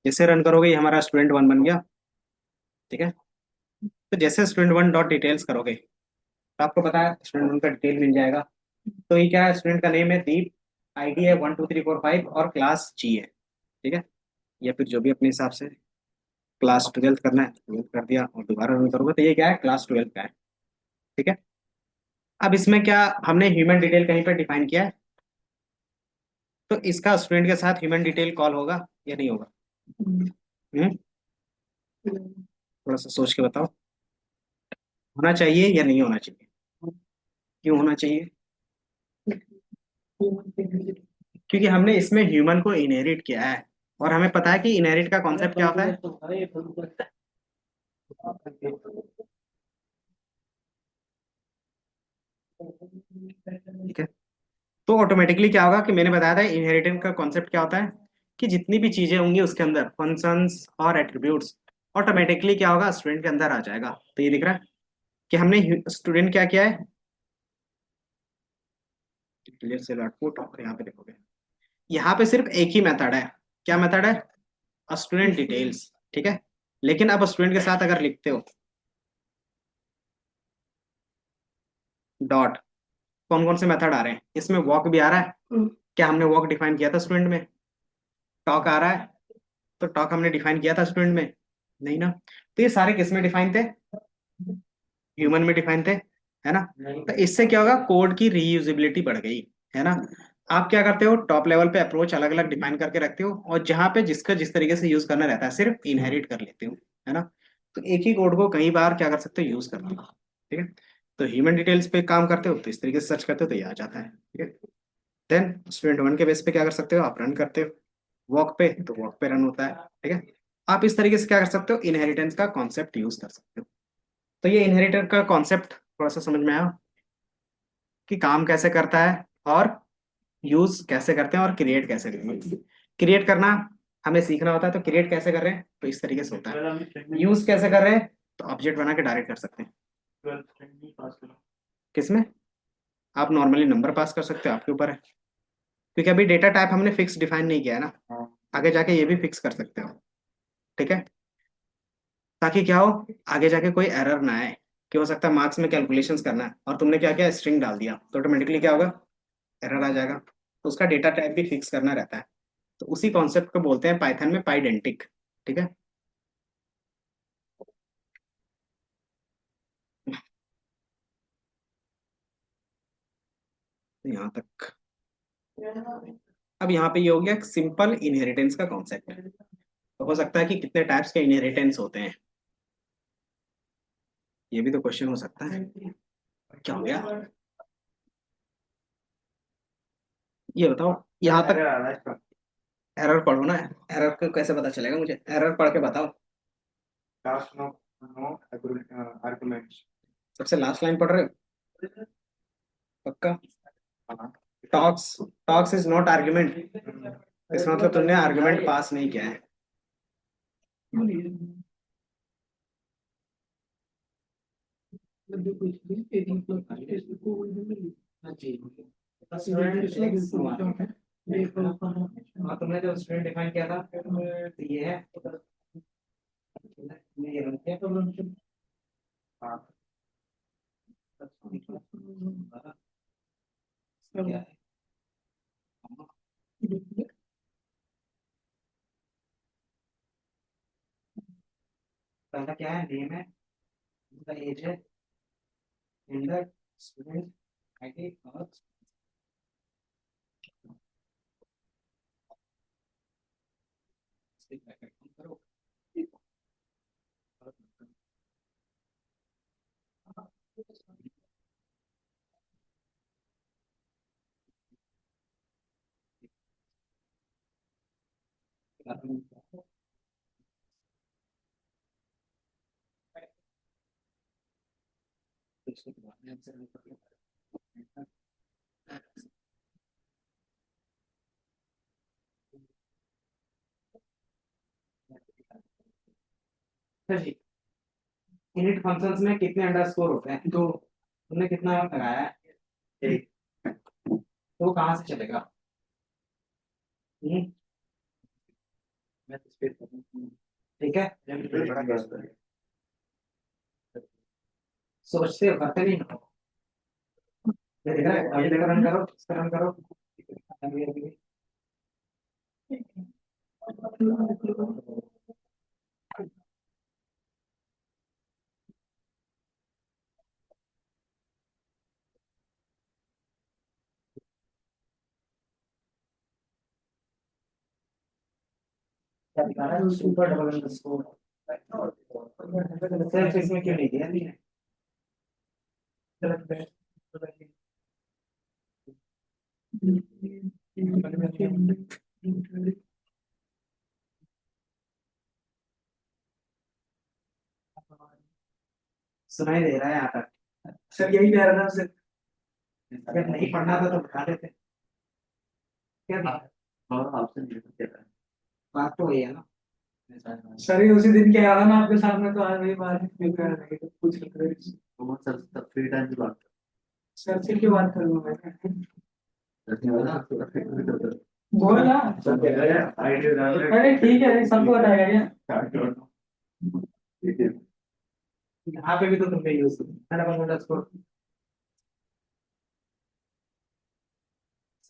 जैसे रन करोगे ये हमारा स्टूडेंट 1 बन गया। ठीक है, तो जैसे स्टूडेंट 1 डॉट डिटेल्स करोगे तो आपको पता है स्टूडेंट 1 का डिटेल मिल जाएगा। तो ये क्या है, स्टूडेंट का नेम है दीप, ID है 1 2 3 4 5 और क्लास G है। ठीक है, या फिर जो भी अपने हिसाब से क्लास 12 करना है 12 कर दिया, और दोबारा रन करोगे तो ये क्या है, क्लास 12 का है। ठीक है, अब इसमें क्या, हमने ह्यूमन डिटेल कहीं पर डिफाइन किया है, तो इसका स्टूडेंट के साथ ह्यूमन डिटेल कॉल होगा या नहीं होगा? हम्म, थोड़ा सा सोच के बताओ। होना चाहिए या नहीं होना चाहिए? क्यों होना चाहिए? क्योंकि हमने इसमें ह्यूमन को इनहेरिट किया है, और हमें पता है कि इनहेरिट का कॉन्सेप्ट क्या होता है। ठीक है, तो ऑटोमेटिकली क्या होगा कि मैंने बताया था इनहेरिटेंस का कॉन्सेप्ट क्या होता है, कि जितनी भी चीजें होंगी उसके अंदर फंक्शंस और एट्रीब्यूट्स, ऑटोमेटिकली क्या होगा, स्टूडेंट के अंदर आ जाएगा। तो ये दिख रहा है कि हमने स्टूडेंट क्या किया है, क्लियर सेल आउटपुट, और यहाँ पे देखोगे यहाँ पे सिर्फ एक ही मेथड है। क्या मेथड है? Student details. ठीक है, लेकिन अब स्टूडेंट के साथ अगर लिखते हो डॉट, कौन कौन से मेथड आ रहे हैं इसमें? वॉक भी आ रहा है, क्या हमने वॉक डिफाइन किया था स्टूडेंट में? टॉक आ रहा है, तो टॉक हमने डिफाइन किया था स्टूडेंट में? नहीं ना। तो ये सारे किस में डिफाइन थे? ह्यूमन में डिफाइन थे, है ना। तो इससे क्या होगा, कोड की रीयूजेबिलिटी बढ़ गई, है ना। आप क्या करते हो, टॉप लेवल पे अप्रोच अलग अलग डिफाइन करके रखते हो, और जहां पे जिसका जिस तरीके से यूज करना रहता है सिर्फ इनहेरिट कर लेते हो, है ना। तो एक ही कोड को कई बार क्या कर सकते हो, यूज करते हो, ठीक है। तो ह्यूमन डिटेल्स पे काम करते हो तो इस तरीके से सर्च करते हो तो ये आ जाता है, ठीक है। देन स्टूडेंट वन के बेस पे क्या कर सकते हो, आप रन करते हो वॉक पे, तो वॉक पे रन होता है, ठीक है। आप इस तरीके से क्या कर सकते हो, इनहेरिटेंस का कॉन्सेप्ट यूज कर सकते हो। तो ये इनहेरिटर का कॉन्सेप्ट थोड़ा सा समझ में आया कि काम कैसे करता है, और यूज कैसे करते हैं, और क्रिएट कैसे करते हैं। क्रिएट करना हमें सीखना होता है, तो क्रिएट कैसे कर रहे हैं, तो इस तरीके से होता है। यूज कैसे कर रहे हैं, तो ऑब्जेक्ट बना के डायरेक्ट कर सकते हैं। किसमें? आप नॉर्मली नंबर पास कर सकते हो, आपके ऊपर है, क्योंकि अभी डेटा टाइप हमने फिक्स डिफाइन नहीं किया है ना। आगे जाके ये भी फिक्स कर सकते हो, ठीक है। ताकि क्या हो, आगे जाके कोई एरर ना आए, कि हो सकता है मार्क्स में कैलकुलेशंस करना है और तुमने क्या किया, स्ट्रिंग डाल दिया, तो ऑटोमेटिकली क्या होगा, एरर आ जाएगा। तो उसका डेटा टाइप भी फिक्स करना रहता है। तो उसी कॉन्सेप्ट को बोलते हैं पाइथन में पाइडेंटिक, ठीक है। तो यहाँ तक। अब यहाँ पे ये हो गया सिंपल इनहेरिटेंस का कॉन्सेप्ट। तो हो सकता है कि कितने टाइप्स के इनहेरिटेंस होते हैं, ये भी तो क्वेश्चन हो सकता है। क्या हो गया, ये बताओ यहाँ तक। एरर पढ़ो ना, एरर को कैसे पता चलेगा मुझे, एरर पढ़ के बताओ। सबसे लास्ट लाइन पढ़ रहे हो पक्का? Talks, talks is not argument, इसका मतलब तुमने आर्ग्यूमेंट पास नहीं किया है। हाँ, तुमने जो स्टूडेंट डिफाइन किया था तो ये है, ये रन किया। हाँ, क्या है? पहला क्या है, नेम है, उनका एज है, जेंडर, स्टूडेंट आईडी, और करो। इनिट फंक्शंस में कितने अंडरस्कोर होते हैं, तो तुमने कितना लगाया है, एक, तो कहाँ से चलेगा? हम्म, ठीक है। सोचते हो, करते नहीं हो। ये दिख रहा है, अभी देखो, रन करो, इसका रन करो। क्या दिखा रहा है, सुपर डबल अंडरस्कोर। सेल्फ इसमें क्यों नहीं दिया, नहीं है? सुनाई दे रहा है यहाँ तक? सर यही कह रहा था सर, अगर नहीं पढ़ना था तो बता देते। क्या बात? हाँ, आपसे नहीं पूछा था। बात तो वही है ना। सर ये उसी दिन क्या आया ना आपके सामने, तो आज वही बात फिर कर रहे थे, पूछ रहे थे। तो सर तब फ्री टाइम की बात, सर से क्यों बात करूंगा मैं? बोल ना। अरे ठीक है, सबको बताएगा क्या। यहाँ पे भी तो तुमने यूज किया,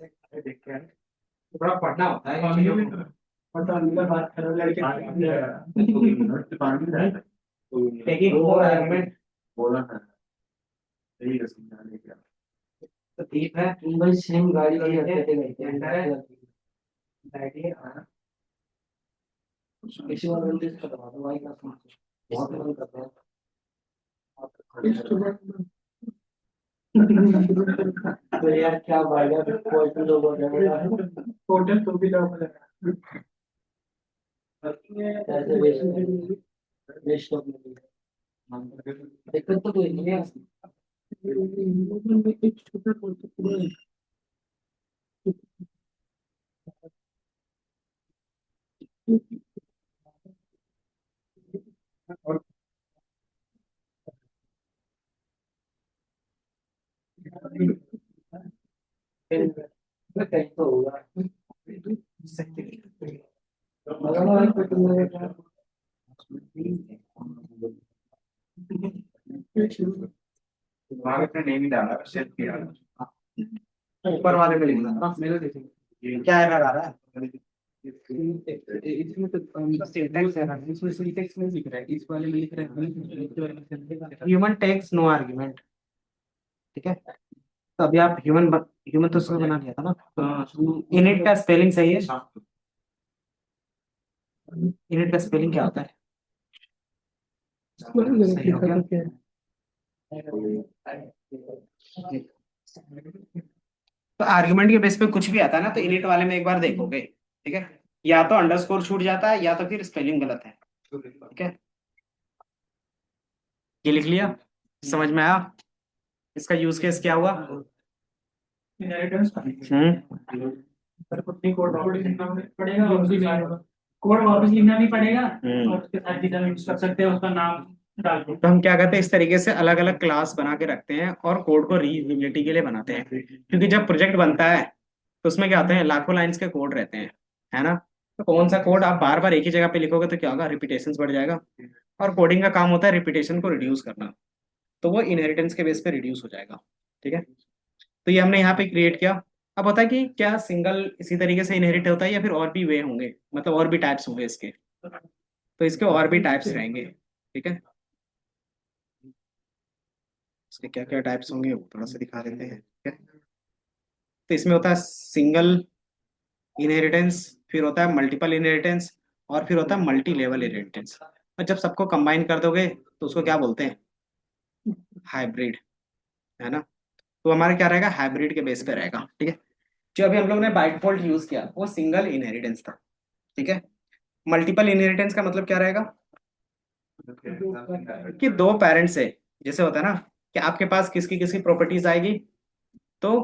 देख के थोड़ा पढ़ना होता है इन चीजों को। पता नहीं बात करो लड़के टेकिंग ओवर आर्गुमेंट बोला था यही समझाने का। तो ठीक है। तुम भाई सेम गाड़ी की हरकतें करते एंटर है। हैं। बैठिए। हाँ। किसी और बंदे से करवा दो भाई का बहुत मन करता है। तो यार क्या भाई यार क्वालिटी लोग हो जाएगा टोटल तो भी लोग ऐसे वेस्ट वेस्ट ऑफ मनी दिक्कत तो कोई नहीं है। कहीं तो होगा मगर मैं कुछ नहीं भारत ने नहीं डाला सेट किया। ऊपर वाले पे लिखना था मेरे देखिए क्या एरर आ रहा है। इसमें तो सिंटैक्स है ना इसमें सिंटैक्स नहीं लिख रहा है इस वाले में लिख रहा है ह्यूमन टेक्स नो आर्ग्यूमेंट। ठीक है। तो अभी आप ह्यूमन तो उसमें बना लिया था ना। इनिट का स्पेलिंग सही है। इनिट का स्पेलिंग क्या होता है। सही हो गया। तो आर्गुमेंट के बेस पे कुछ भी आता है ना तो इनिट वाले में एक बार देखोगे। ठीक है। या तो अंडरस्कोर छूट जाता है या तो फिर स्पेलिंग गलत है। ठीक है। ये लिख लिया। समझ में आया। इसका यूज केस क्या हुआ। कोड वापस लिखना पड़ेगा और उसके साथ कोड वापस लिखना भी पड़ेगा और उसके साथ जितना यूज कर सकते हैं उसका नाम डाल दो। तो हम क्या करते हैं इस तरीके से अलग अलग क्लास बना के रखते हैं और कोड को रीयूजेबिलिटी के लिए बनाते हैं क्योंकि जब प्रोजेक्ट बनता है तो उसमें क्या होते हैं लाखों लाइंस के कोड रहते हैं। है ना। तो कौन सा कोड आप बार बार एक ही जगह पे लिखोगे तो क्या होगा रिपीटेशन बढ़ जाएगा। और कोडिंग का काम होता है रिपीटेशन को रिड्यूस करना। तो वो इनहेरिटेंस के बेस पे रिड्यूस हो जाएगा। ठीक है। तो ये हमने यहाँ पे क्रिएट किया। अब होता है कि क्या सिंगल इसी तरीके से इनहेरिट होता है या फिर और भी वे होंगे मतलब और भी टाइप्स होंगे इसके। तो इसके और भी टाइप्स रहेंगे। ठीक है। इसके क्या क्या टाइप्स होंगे वो थोड़ा सा दिखा देते हैं। ठीक है। तो इसमें होता है सिंगल इनहेरिटेंस फिर होता है मल्टीपल इनहेरिटेंस और फिर होता है मल्टी लेवल इनहेरिटेंस। और जब सबको कंबाइन कर दोगे तो उसको क्या बोलते हैं हाइब्रिड। है ना। तो हमारा क्या रहेगा हाइब्रिड के बेस पे रहेगा। ठीक है। जो अभी हम लोग ने बाय डिफॉल्ट यूज किया वो सिंगल इनहेरिटेंस था। ठीक है। मल्टीपल इनहेरिटेंस का मतलब क्या रहेगा कि दो पेरेंट्स है। जैसे होता है ना कि आपके पास किसकी किसकी प्रॉपर्टीज आएगी तो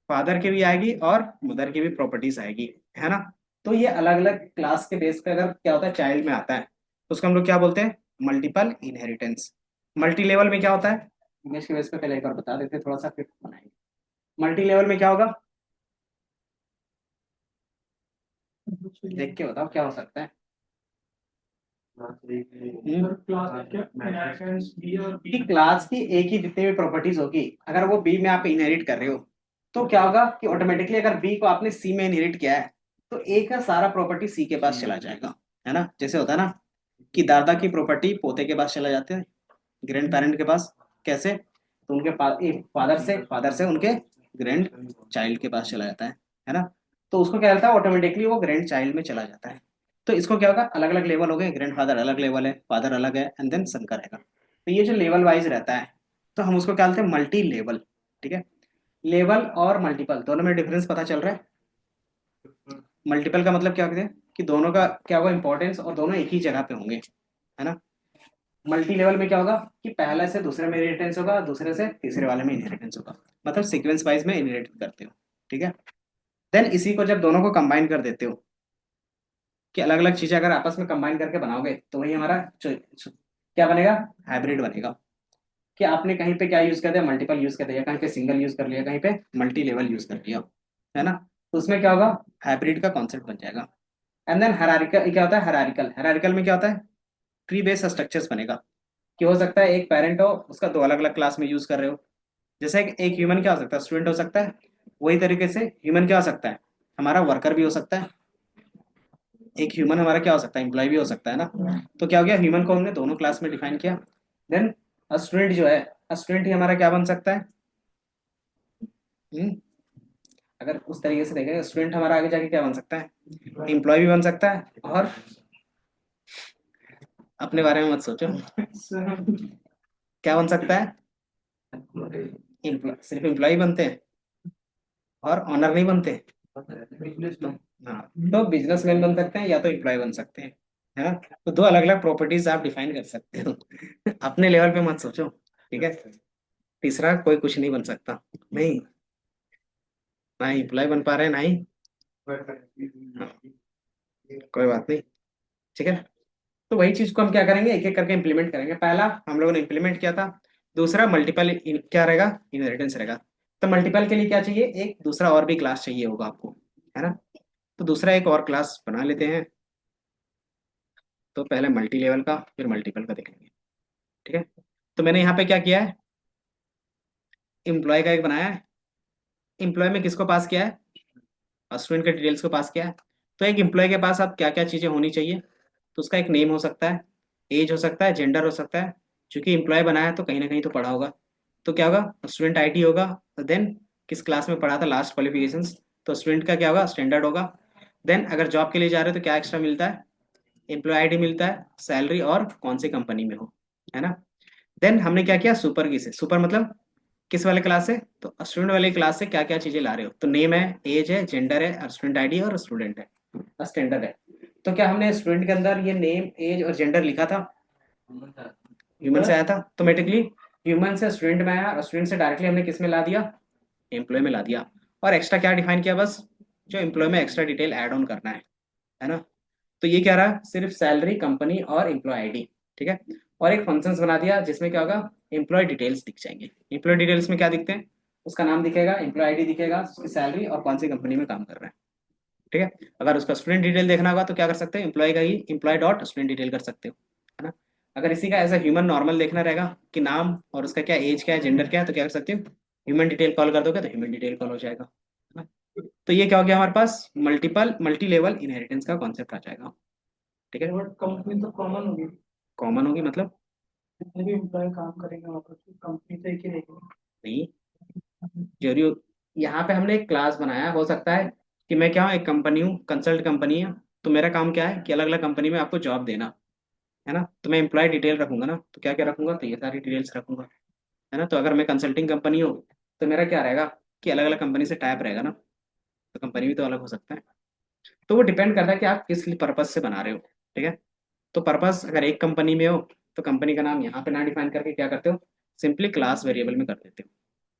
फादर की भी आएगी और मदर की भी प्रॉपर्टीज आएगी। है ना। तो ये अलग अलग क्लास के बेस पे अगर क्या होता है चाइल्ड में आता है तो उसको हम लोग क्या बोलते हैं मल्टीपल इनहेरिटेंस। मल्टी लेवल में क्या होता है इंग्लिश के बेस पे पहले एक बार बता देते हैं थोड़ा सा फिर बनाएंगे। मल्टी लेवल में क्या होगा देख के बताओ क्या हो सकता है। कि क्लास की एक ही जितने भी प्रॉपर्टीज होगी अगर वो बी में आप इनहेरिट कर रहे हो तो क्या होगा कि ऑटोमेटिकली अगर बी को आपने सी में इनहेरिट किया है तो ए का सारा प्रॉपर्टी सी के पास चला जाएगा। है ना। जैसे होता है ना कि दादा की प्रॉपर्टी पोते के पास चला जाते हैं ग्रैंड पेरेंट के पास। कैसे तो उनके फादर से उनके ग्रैंड चाइल्ड के पास चला जाता है। है ना। तो उसको क्या होता है ऑटोमेटिकली वो ग्रैंड चाइल्ड में चला जाता है। तो इसको क्या होगा अलग अलग लेवल हो गए ग्रैंडफादर अलग लेवल है फादर अलग है एंड देन सन का रहेगा। तो ये जो लेवल वाइज रहता है तो हम उसको क्या बोलते हैं मल्टी लेवल। ठीक है। लेवल और मल्टीपल दोनों में डिफरेंस पता चल रहा है। मल्टीपल का मतलब क्या कहते हैं कि दोनों का क्या होगा इंपॉर्टेंस और दोनों एक ही जगह पे होंगे। है ना। मल्टी लेवल में क्या होगा कि पहले से दूसरे में इनहेरिटेंस होगा दूसरे से तीसरे वाले में इनहेरिटेंस होगा मतलब सीक्वेंस वाइज में इनहेरिट करते हो। ठीक है। देन इसी को जब दोनों को कंबाइन कर देते हो कि अलग अलग चीजें अगर आपस में कंबाइन करके बनाओगे तो वही हमारा क्या बनेगा हाइब्रिड बनेगा। कि आपने कहीं पे क्या यूज कर दिया मल्टीपल यूज कर दिया कहीं पे सिंगल यूज कर लिया कहीं पे मल्टी लेवल यूज कर लिया। है ना। तो उसमें क्या होगा हाइब्रिड का कॉन्सेप्ट बन जाएगा। एंड देन हरारिकल क्या होता है हरारिकल हरारिकल में क्या होता है ट्री बेस्ड स्ट्रक्चर्स बनेगा। कि हो सकता है एक पेरेंट हो उसका दो अलग अलग क्लास में यूज कर रहे हो। जैसे एक ह्यूमन क्या हो सकता है स्टूडेंट हो सकता है वही तरीके से ह्यूमन क्या हो सकता है, हमारा वर्कर भी हो सकता है, एक ह्यूमन हमारा क्या हो सकता है, एम्प्लॉय भी हो सकता है ना। तो क्या हो गया, ह्यूमन को हमने दोनों क्लास में डिफाइन किया। देन स्टूडेंट जो है, स्टूडेंट ही हमारा क्या बन सकता है। हम्म, अगर उस तरीके से देखें, स्टूडेंट हमारा आगे जाके क्या बन सकता है, एम्प्लॉय भी बन सकता है, और अपने बारे में मत सोचो, क्या बन सकता है, सिर्फ एम्प्लॉय बनते हैं और ऑनर नहीं बनते। हाँ, तो बिजनेसमैन बन सकते हैं या तो एम्प्लॉय बन सकते हैं, है ना। तो दो अलग अलग प्रॉपर्टीज आप डिफाइन कर सकते हो। अपने लेवल पे मत सोचो, ठीक है। तीसरा कोई कुछ नहीं बन सकता, नहीं, ना ही एम्प्लॉय बन पा रहे हैं ना ही। हाँ, कोई बात नहीं, ठीक है। तो वही चीज को हम क्या करेंगे, एक एक करके इंप्लीमेंट करेंगे। पहला हम लोगों ने इंप्लीमेंट किया था, दूसरा मल्टीपल क्या रहेगा, इनहेरिटेंस रहेगा। तो मल्टीपल के लिए क्या चाहिए, एक दूसरा और भी क्लास चाहिए होगा आपको, है ना। तो दूसरा एक और क्लास बना लेते हैं। तो पहले मल्टी लेवल का फिर मल्टीपल का देखेंगे, ठीक है। तो मैंने यहाँ पे क्या किया है, एम्प्लॉय का एक बनाया है। एम्प्लॉय में किसको पास किया है, स्टूडेंट के डिटेल्स को पास किया है। तो एक एम्प्लॉय के पास अब क्या क्या चीज़ें होनी चाहिए, तो उसका एक नेम हो सकता है, एज हो सकता है, जेंडर हो सकता है। चूंकि एम्प्लॉय बनाया है तो कहीं ना कहीं तो पढ़ा होगा, तो क्या होगा, स्टूडेंट आईडी होगा। देन किस क्लास में पढ़ा था, लास्ट क्वालिफिकेशंस, तो स्टूडेंट का क्या होगा, स्टैंडर्ड होगा। देन अगर जॉब के लिए जा रहे हो तो क्या एक्स्ट्रा मिलता है, एम्प्लॉय आईडी मिलता है, सैलरी और कौन सी कंपनी में हो, है ना। देन हमने क्या किया, सुपर की से, सुपर मतलब किस वाले क्लास से, तो स्टूडेंट वाले क्लास से क्या क्या चीजें ला रहे हो, तो नेम है, एज है, जेंडर है, स्टूडेंट आईडी और स्टूडेंट है, स्टैंडर्ड है। तो क्या हमने स्टूडेंट के अंदर ये नेम एज और जेंडर लिखा था, ह्यूमन से आया था, ऑटोमेटिकली ह्यूमन से स्टूडेंट में आया, और स्टूडेंट से डायरेक्टली हमने किस में ला दिया, एम्प्लॉय में ला दिया। और एक्स्ट्रा क्या डिफाइन किया, बस जो एम्प्लॉय में एक्स्ट्रा डिटेल ऐड ऑन करना है ना। तो ये क्या रहा, सिर्फ सैलरी, कंपनी और एम्प्लॉय आईडी, ठीक है। और एक फंक्शंस बना दिया जिसमें क्या होगा, एम्प्लॉय डिटेल्स दिख जाएंगे। एम्प्लॉय डिटेल्स में क्या दिखते हैं, उसका नाम दिखेगा, एम्प्लॉय आईडी दिखेगा, उसकी सैलरी और कौन सी कंपनी में काम कर रहा है, ठीक है। अगर उसका स्टूडेंट डिटेल देखना होगा तो क्या कर सकते हैं, एम्प्लॉय का ही एम्प्लॉय डॉट स्टूडेंट डिटेल कर सकते हो, है ना। अगर इसी का एज अ ह्यूमन नॉर्मल देखना रहेगा कि नाम और उसका क्या एज क्या है, जेंडर क्या है, तो क्या कर सकते हो, ह्यूमन डिटेल कॉल कर दोगे तो ह्यूमन डिटेल कॉल हो जाएगा, है ना। तो ये क्या हो गया, हमारे पास मल्टी लेवल इनहेरिटेंस का कॉन्सेप्ट आ जाएगा, ठीक है। बट कंपनी तो कॉमन होगी, कॉमन होगी मतलब, जितने भी एम्प्लॉय काम करेंगे वहाँ पर कंपनी तो एक ही रहेगी। नहीं जरूरी यहाँ पे हमने एक क्लास बनाया, हो सकता है कि मैं क्या हूँ, एक कंपनी हूँ, कंसल्ट कंपनी है। तो मेरा काम क्या है कि अलग अलग कंपनी में आपको जॉब देना, है ना। तो मैं एम्प्लॉय डिटेल रखूंगा ना, तो क्या क्या रखूंगा, तो ये सारी डिटेल्स रखूंगा, है ना। तो अगर मैं कंसल्टिंग कंपनी हूँ तो मेरा क्या रहेगा कि अलग अलग कंपनी से टाइप रहेगा ना, तो कंपनी भी तो अलग हो सकता है। तो वो डिपेंड करता है कि आप किस पर्पज से बना रहे हो, ठीक है। तो पर्पस अगर एक कंपनी में हो तो कंपनी का नाम यहाँ पे ना डिफाइन करके क्या करते हो, सिंपली क्लास वेरिएबल में कर देते हो।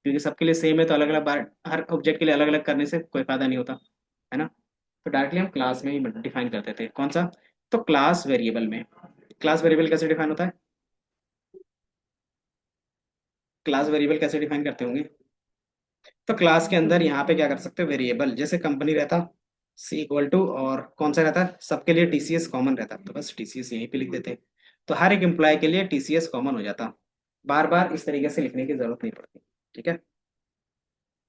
क्योंकि सबके लिए सेम है तो अलग अलग बार हर ऑब्जेक्ट के लिए अलग अलग करने से कोई फायदा नहीं होता, है ना। तो डायरेक्टली हम क्लास में ही डिफाइन करते थे, कौन सा, तो क्लास वेरिएबल में। क्लास वेरिएबल कैसे डिफाइन होता है, क्लास वेरिएबल कैसे डिफाइन करते होंगे, तो क्लास के अंदर यहाँ पे क्या कर सकते हो, वेरिएबल जैसे कंपनी रहता, सी इक्वल टू, और कौन सा रहता है, सबके लिए टीसीएस कॉमन रहता, तो बस टीसीएस यहीं पे लिख देते। तो हर एक एम्प्लॉय के लिए टीसीएस कॉमन हो जाता, बार बार इस तरीके से लिखने की जरूरत नहीं पड़ती, ठीक है।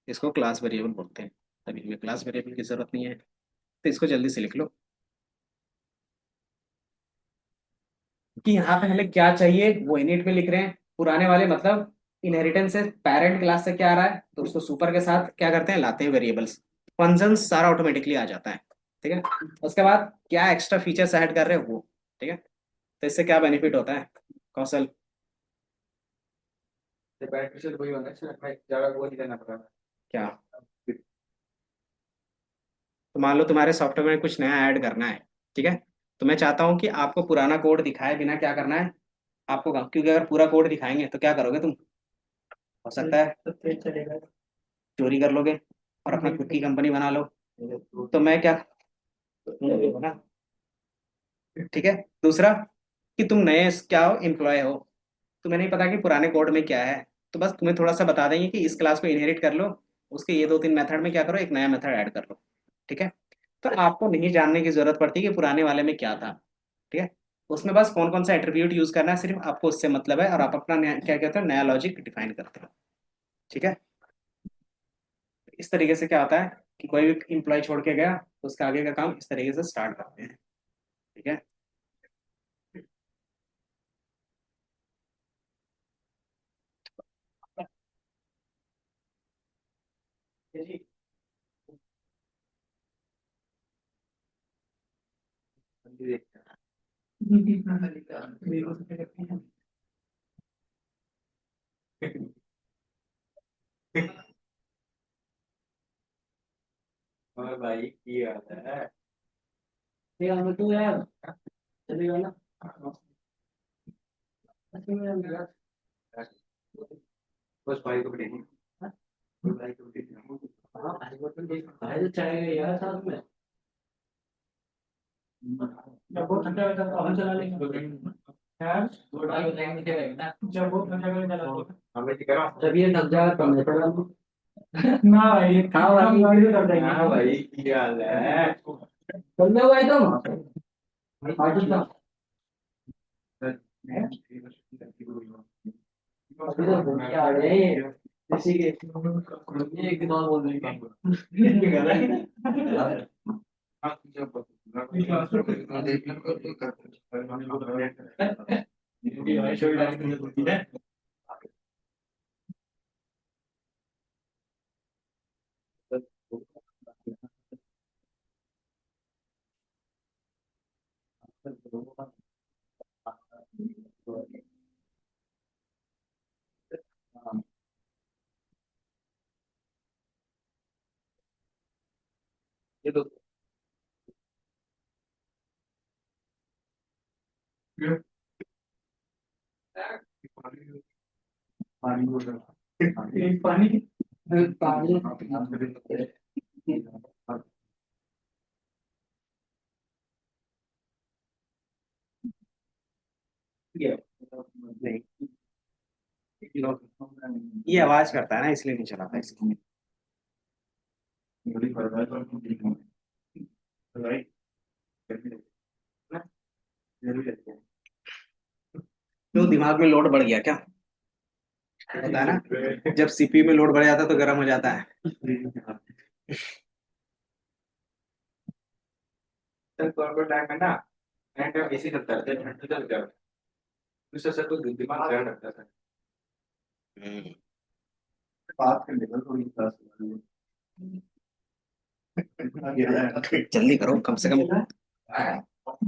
इसको क्लास वेरिएबल बोलते हैं, अभी में क्लास वेरिएबल की जरूरत नहीं है, तो इसको जल्दी से लिख लो कि यहाँ पे हमें क्या चाहिए, वो इनिट में लिख रहे हैं। पुराने वाले मतलब इनहेरिटेंस से पेरेंट क्लास से क्या आ रहा है, तो उसको सुपर के साथ क्या करते हैं, लाते हैं वेरिएबल्स, फंक्शंस सारा ऑटोमेटिकली आ जाता है, ठीक है। उसके बाद क्या एक्स्ट्रा फीचर्स ऐड कर रहे हो वो, ठीक है। तो इससे क्या बेनिफिट होता है, कौशल, बेनिफिशियल वही होना है, सिर्फ हमें ज्यादा वो नहीं देना पड़ा। क्या, तो मान लो तुम्हारे सॉफ्टवेयर में कुछ नया ऐड करना है, ठीक है। तो मैं चाहता हूँ कि आपको पुराना कोड दिखाए बिना क्या करना है, आपको क्योंकि अगर पूरा कोड दिखाएंगे तो क्या करोगे तुम, हो सकता है तो फिर चलेगा। चोरी कर लोगे और अपना खुद की कंपनी बना लो। तो मैं क्या, ना, ठीक है। दूसरा कि तुम नए क्या हो, एम्प्लॉय हो, तुम्हें नहीं पता कि पुराने कोड में क्या है, तो बस तुम्हें थोड़ा सा बता देंगे कि इस क्लास को इनहेरिट कर लो, उसके ये दो तीन मेथड में क्या करो, एक नया मेथड ऐड कर लो, ठीक है। तो आपको नहीं जानने की जरूरत पड़ती कि पुराने वाले में क्या था, ठीक है। उसमें बस कौन कौन सा एट्रीब्यूट यूज करना है, सिर्फ आपको उससे मतलब है, और आप अपना क्या कहते हो, नया लॉजिक डिफाइन करते हो, ठीक है। इस तरीके से क्या होता है कि कोई भी इम्प्लॉय छोड़ के गया तो उसका आगे का काम इस तरीके से स्टार्ट करते हैं। ठीक है। और भाई की हाल है। ठीक है तू यार चलेगा ना बस भाई को बैठेगी। भाई को बैठेगी। हाँ भाई तो चाहेगा यार साथ में जब वो ठंडा होता है तो हम चला लेंगे यार वो टाइम नहीं चलेगा जब वो ठंडा होता है चला लेंगे हमें क्या करा। जब ये थक जाएगा तब मैं चला ना भाई हाँ भाई गाड़ी तो कर देंगे हाँ भाई की हाल है। चल रहे हो भाई तुम पार्टी का अभी तो घूम के आ रहे हैं किसी के ये एक दिन और बोल देंगे ये तो पानी एक पानी पानी नहीं, ये आवाज करता है ना इसलिए नहीं चलाता इसको। तो दिमाग में लोड बढ़ गया क्या? होता है ना, जब सीपीयू में लोड बढ़ जाता है तो गर्म हो जाता है। कॉर्पोरेट टाइम में ना टाइम टाइम ऐसे चलता है ठंडी चल जाता है दूसरा सर तो दिमाग ध्यान रखता था। हम्म। बात करने का थोड़ी क्लास जल्दी करो कम से कम।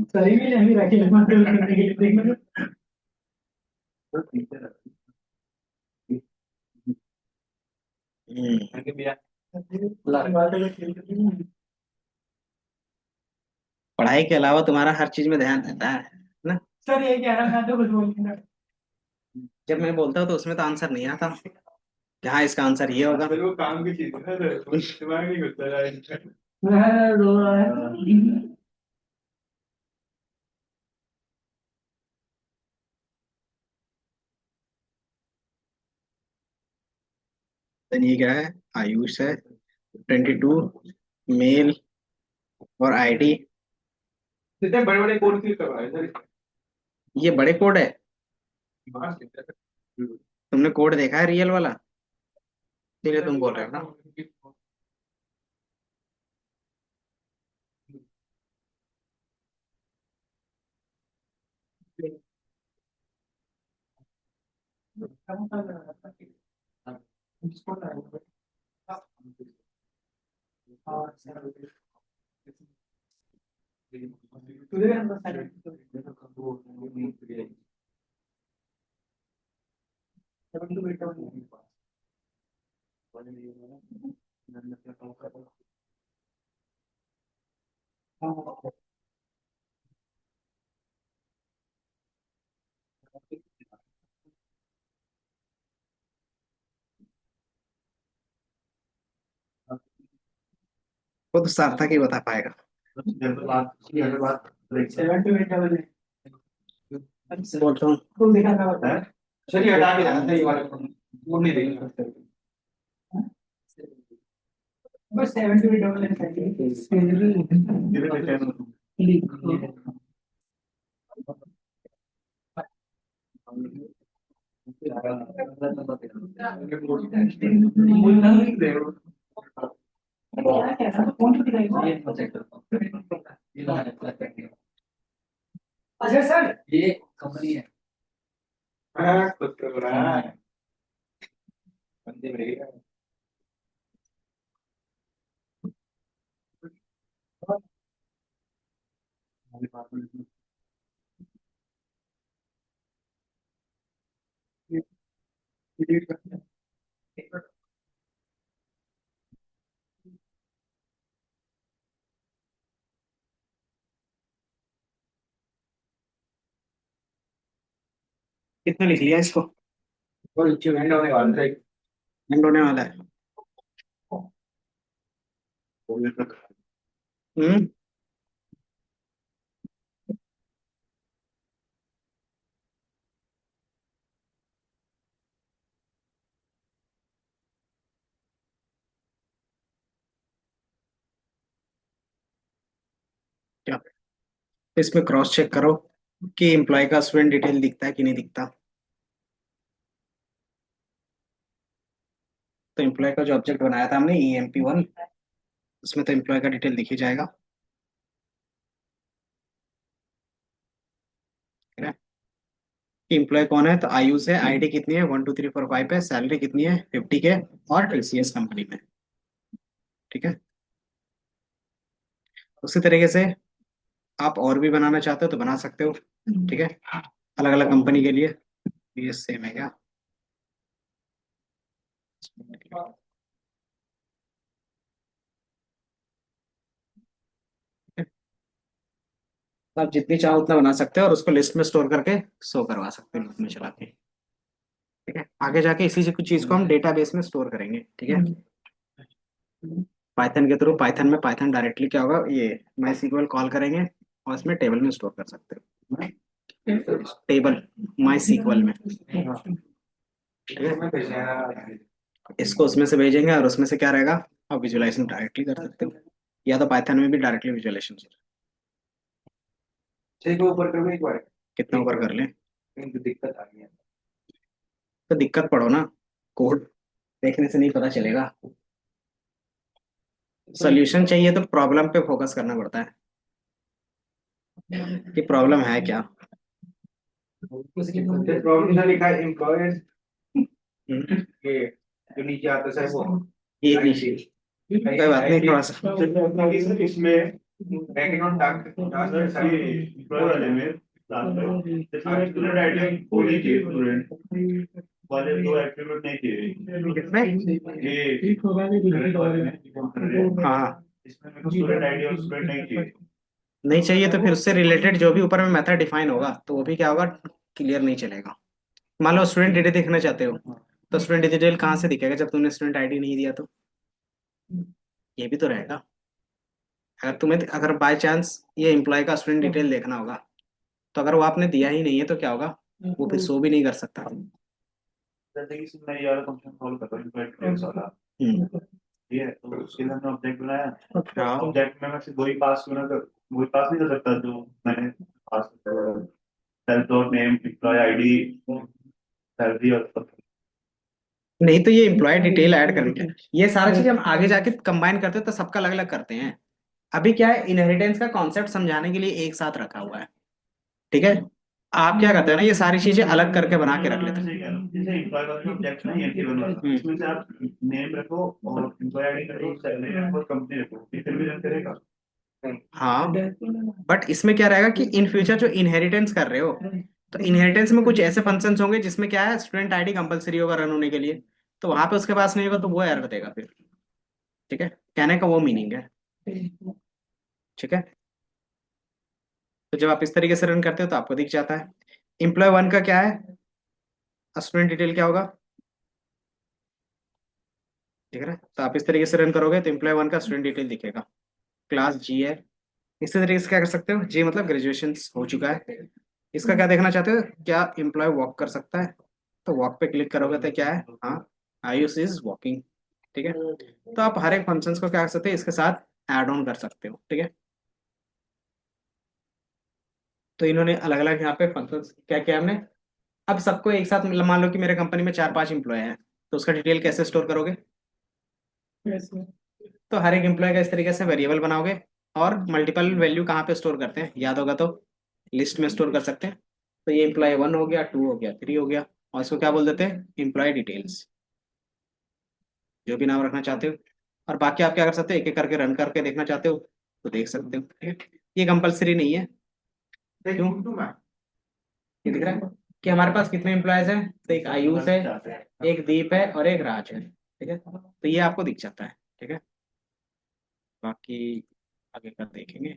सही भी नहीं रखी देखने हम्म। के पढ़ाई के अलावा तुम्हारा हर चीज में ध्यान रहता है ना। सर ये कह रहा था तो कुछ बोल जब मैं बोलता हूँ तो उसमें तो आंसर नहीं आता कि हाँ इसका आंसर ये होगा। वो काम की चीज है दिमाग नहीं घुसता है। मैं रो रहा है देन ये क्या है? आयुष है, 22, मेल और आईडी। इतने बड़े बड़े कोड क्यों करवाए सर। ये बड़े कोड है। दिमाग से तुमने कोड देखा है रियल वाला? इसीलिए तुम बोल रहे हो ना। तुझे अंदर साइड वो तो सार्थक ही बता पाएगा। सेवन टू एट डबल बोल रहा हूँ। तुम दिखा था बता चलिए हटा के जाना ये वाले वो नहीं देंगे। बस सेवन टू एट डबल ये मैं चेक करता हूँ, ये बनाने का करके। अच्छा सर, ये कंपनी है। हाँ खुद तो बना है बंदे मेरे कितना लिख लिया इसको? और नीचे बैंड होने वाला था एक एंड होने वाला है। हम्म। क्या? इसमें क्रॉस चेक करो कि एम्प्लॉय का स्टूडेंट डिटेल दिखता है कि नहीं दिखता। तो एम्प्लॉय का जो ऑब्जेक्ट बनाया था हमने EMP1, उसमें तो एम्प्लॉय का डिटेल दिख ही जाएगा। एम्प्लॉय कौन है? तो आयुष है, ID कितनी है, 1 2 3 4 5 है, सैलरी कितनी है, 50K, और TCS कंपनी में। ठीक है। उसी तरीके से आप और भी बनाना चाहते हो तो बना सकते हो। ठीक है। अलग अलग कंपनी के लिए ये सेम है क्या? तो आप जितनी चाहो उतना बना सकते हो और उसको लिस्ट में स्टोर करके शो करवा सकते हो लूप में चला के। ठीक है। आगे जाके इसी से कुछ चीज को हम डेटाबेस में स्टोर करेंगे। ठीक है। पाइथन के थ्रू, पाइथन में पाइथन डायरेक्टली क्या होगा, ये माई सीक्वल कॉल करेंगे और इसमें टेबल में स्टोर कर सकते हो। टेबल माई सीक्वल में। ठीक है। में भेजना इसको उसमें से भेजेंगे और उसमें से क्या रहेगा, आप विजुअलाइजेशन डायरेक्टली कर सकते हो, या तो पाइथन में भी डायरेक्टली विजुअलाइजेशन। छह को ऊपर करो एक बार कितना ऊपर कर लें? लेकिन दिक्कत आ गई है तो दिक्कत पड़ो ना, कोड देखने से नहीं पता चलेगा। सोल्यूशन चाहिए तो प्रॉब्लम पे फोकस करना पड़ता है कि प्रॉब्लम है क्या। प्रॉब्लम था लिखा है एम्प्लॉयर्स हम्म, के जो नीचे आता है वो ये नीचे कोई बात नहीं, थोड़ा सा इसमें बैकग्राउंड डार्क साइड एम्प्लॉय वाले में स्टूडेंट आईडी होनी चाहिए, स्टूडेंट वाले दो एक्टिवेट नहीं किए कितने? ये करंट वाले में हाँ, इसमें मेरे को स्टूडेंट आईडी और स्टूडेंट नहीं चाहिए। नहीं चाहिए तो फिर उससे रिलेटेड जो भी ऊपर में मेथड डिफाइन होगा तो वो भी क्या होगा, क्लियर नहीं चलेगा। मान लो स्टूडेंट डिटेल देखना चाहते हो, तो स्टूडेंट डिटेल कहाँ से दिखेगा जब तुमने स्टूडेंट ID नहीं दिया तो? ये भी तो रहेगा। अगर बाय चांस ये एम्प्लॉय का स्टूडेंट डिटेल देखना होगा, तो अगर वो आपने दिया ही नहीं है तो क्या होगा, वो फिर शो भी नहीं कर सकता। जैसे कि इसमें मैं ये वाला फंक्शन कॉल कर रहा हूँ इम्प्लॉय डिटेल्स वाला, हम्म। ठीक है, तो उसके लिए हमने ऑब्जेक्ट बनाया। हाँ। ऑब्जेक्ट में मैं सिर्फ वही पास करना कर वही पास नहीं कर सकता जो मैंने पास किया, self dot name employ ID salary और सब। नहीं तो ये एम्प्लॉय डिटेल ऐड करनी है, ये सारा चीज हम आगे जाके कंबाइन करते हैं तो सबका अलग अलग करते हैं। अभी क्या है, इनहेरिटेंस का कॉन्सेप्ट समझाने के लिए एक साथ रखा हुआ है। ठीक है। आप क्या करते हैं ना, ये सारी चीजें अलग करके बना के रख लेते हैं। जैसे एम्प्लॉय का जो ऑब्जेक्ट है ये टेबल वाला, इसमें से आप नेम रखो और एम्प्लॉय आईडी रखो, सैलरी रखो, कंपनी रखो, ये फिर भी रन करेगा। हाँ, बट इसमें क्या रहेगा कि इन फ्यूचर जो इनहेरिटेंस कर रहे हो, तो इनहेरिटेंस में कुछ ऐसे फंक्शंस होंगे जिसमें क्या है, स्टूडेंट ID कंपलसरी होगा रन होने के लिए, तो वहां पे उसके पास नहीं होगा तो वो एरर देगा फिर। ठीक है। कहने का वो मीनिंग है। ठीक है। तो जब आप इस तरीके से रन करते हो तो आपको दिख जाता है। एम्प्लॉय 1 का क्या है, स्टूडेंट डिटेल क्या होगा, ठीक है ना? तो आप इस तरीके से रन करोगे तो एम्प्लॉय 1 का स्टूडेंट डिटेल दिखेगा। क्लास G है। इसी तरीके से क्या कर सकते हो, G मतलब ग्रेजुएशन हो चुका है। इसका क्या देखना चाहते हो, क्या एम्प्लॉय वॉक कर सकता है? तो वॉक पे क्लिक करोगे तो क्या है, हाँ, आयुष इज वॉकिंग। ठीक है। तो आप हर एक फंक्शंस को क्या कर सकते हो, इसके साथ ऐड ऑन कर सकते हो। ठीक है। तो इन्होंने अलग अलग यहाँ पे फंक्शंस क्या किया हमने। अब सबको एक साथ मान लो कि मेरे कंपनी में 4 5 एम्प्लॉय हैं, तो उसका डिटेल कैसे स्टोर करोगे? तो हर एक एम्प्लॉय का इस तरीके से वेरिएबल बनाओगे। और मल्टीपल वैल्यू कहाँ पे स्टोर करते हैं याद होगा तो लिस्ट में स्टोर कर सकते हैं। तो ये एम्प्लॉय 1 हो गया, 2 हो गया, 3 हो गया। और इसको क्या बोल देते हैं, एम्प्लॉय डिटेल्स, जो भी नाम रखना चाहते हो। और बाकी आप क्या कर सकते हो, एक एक करके रन करके देखना चाहते हो तो देख सकते हो, ठीक है। ये कंपलसरी नहीं है। क्यों, ये दिख रहा है कि हमारे पास कितने एम्प्लॉयज हैं, तो एक आयुष है, एक दीप है और एक राज है, ठीक है। तो ये आपको दिख जाता है, ठीक है। बाकी आगे का देखेंगे।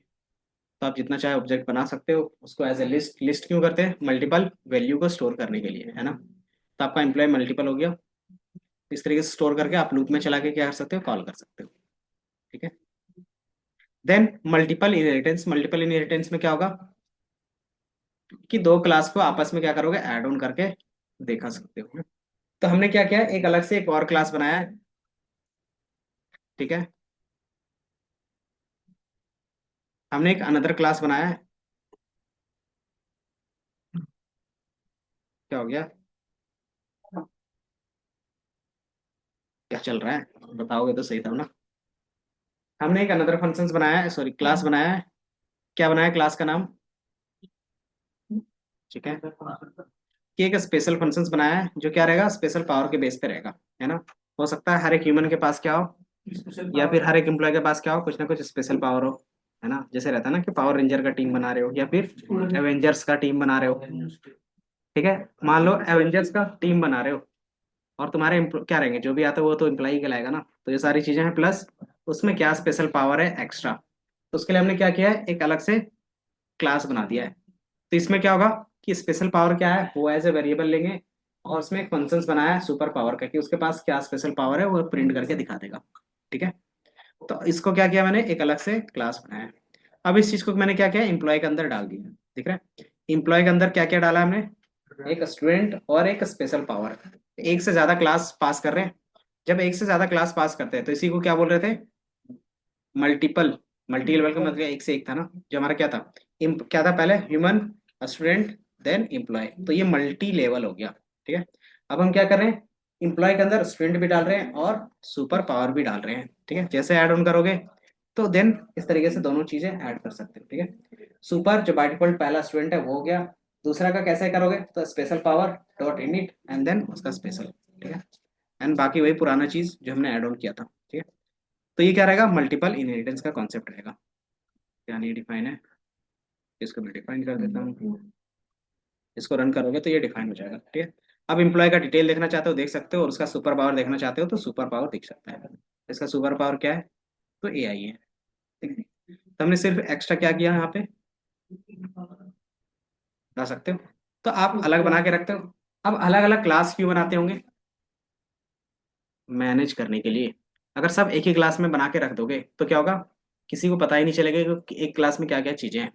तो आप जितना चाहे ऑब्जेक्ट बना सकते हो उसको एज ए लिस्ट। लिस्ट क्यों करते हैं, मल्टीपल वैल्यू को स्टोर करने के लिए, है ना। तो आपका एम्प्लॉय मल्टीपल हो गया, इस तरीके से स्टोर करके आप लूप में चला के क्या कर सकते हो, कॉल कर सकते हो, ठीक है। Then multiple inheritance. Multiple inheritance में क्या होगा कि दो क्लास को आपस में क्या करोगे, ऐड ऑन करके देखा सकते हो। तो हमने क्या किया, एक अलग से एक और क्लास बनाया है, ठीक है। हमने एक अनदर क्लास बनाया है। क्या हो गया, क्या चल रहा है, बताओगे तो सही था ना। हमने एक अनदर फंक्शंस बनाया है, सॉरी क्लास बनाया है। क्या बनाया है, क्लास का नाम, ठीक है। कि एक स्पेशल फंक्शंस बनाया है जो क्या रहेगा, स्पेशल पावर के बेस पे रहेगा, है ना। हो सकता है हर एक ह्यूमन के पास क्या हो, या फिर हर एक एम्प्लॉय के पास क्या हो, कुछ ना कुछ स्पेशल पावर हो, है ना। जैसे रहता है ना कि पावर रेंजर का टीम बना रहे हो या फिर एवेंजर्स का टीम बना रहे हो, ठीक है। मान लो एवेंजर्स का टीम बना रहे हो और तुम्हारे क्या रहेंगे, जो भी आता है वो तो एम्प्लॉय कहलाएगा ना। तो ये सारी चीजें हैं, प्लस उसमें क्या स्पेशल पावर है एक्स्ट्रा। तो उसके लिए हमने क्या किया है, एक अलग से क्लास बना दिया है। तो इसमें क्या होगा कि स्पेशल पावर क्या है वो एज ए वेरिएबल लेंगे, और उसमें एक फंक्शंस बनाया है सुपर पावर का, कि उसके पास क्या स्पेशल पावर है वो प्रिंट करके दिखा देगा, ठीक है। तो इसको क्या किया मैंने, एक अलग से क्लास बनाया है। अब इस चीज को मैंने क्या किया, एम्प्लॉय के अंदर डाल दिया, दिख रहा है। एम्प्लॉय के अंदर क्या क्या डाला हमने, एक स्टूडेंट और एक स्पेशल पावर। एक से ज्यादा क्लास पास कर रहे हैं। जब एक से ज्यादा क्लास पास करते हैं तो इसी को क्या बोल रहे थे, मल्टीपल। मल्टी लेवल का मतलब एक से एक था ना, जो हमारा क्या था, क्या था पहले, ह्यूमन, स्टूडेंट, देन एम्प्लॉय। तो ये मल्टी लेवल हो गया, ठीक है। अब हम क्या कर रहे हैं, एम्प्लॉय के अंदर स्टूडेंट भी डाल रहे हैं और सुपर पावर भी डाल रहे हैं, ठीक है। जैसे ऐड ऑन करोगे तो देन इस तरीके से दोनों चीजें ऐड कर सकते हो, ठीक है। सुपर जो बाय डिफॉल्ट पहला स्टूडेंट है वो हो गया, दूसरा का कैसे करोगे, तो special power dot init and then उसका स्पेशल, ठीक है। एंड बाकी वही पुराना चीज जो हमने ऐड ऑन किया था, ठीक है। तो ये क्या रहेगा, मल्टीपल इनहेरिटेंस का कॉन्सेप्ट रहेगा। क्या नहीं डिफाइन है, इसको मैं डिफाइन कर देता हूँ। इसको रन करोगे तो ये डिफाइन हो जाएगा, ठीक है। अब एम्प्लॉय का डिटेल देखना चाहते हो देख सकते हो, और उसका सुपर पावर देखना चाहते हो तो सुपर पावर दिख सकता है। इसका सुपर पावर क्या है, तो AI है, ठीक है। तो हमने सिर्फ एक्स्ट्रा क्या किया यहाँ पे, बता सकते हो। तो आप अलग बना के रखते हो। अब अलग अलग क्लास क्यों बनाते होंगे, मैनेज करने के लिए। अगर सब एक ही क्लास में बना के रख दोगे तो क्या होगा, किसी को पता ही नहीं चलेगा कि एक क्लास में क्या क्या चीजें हैं।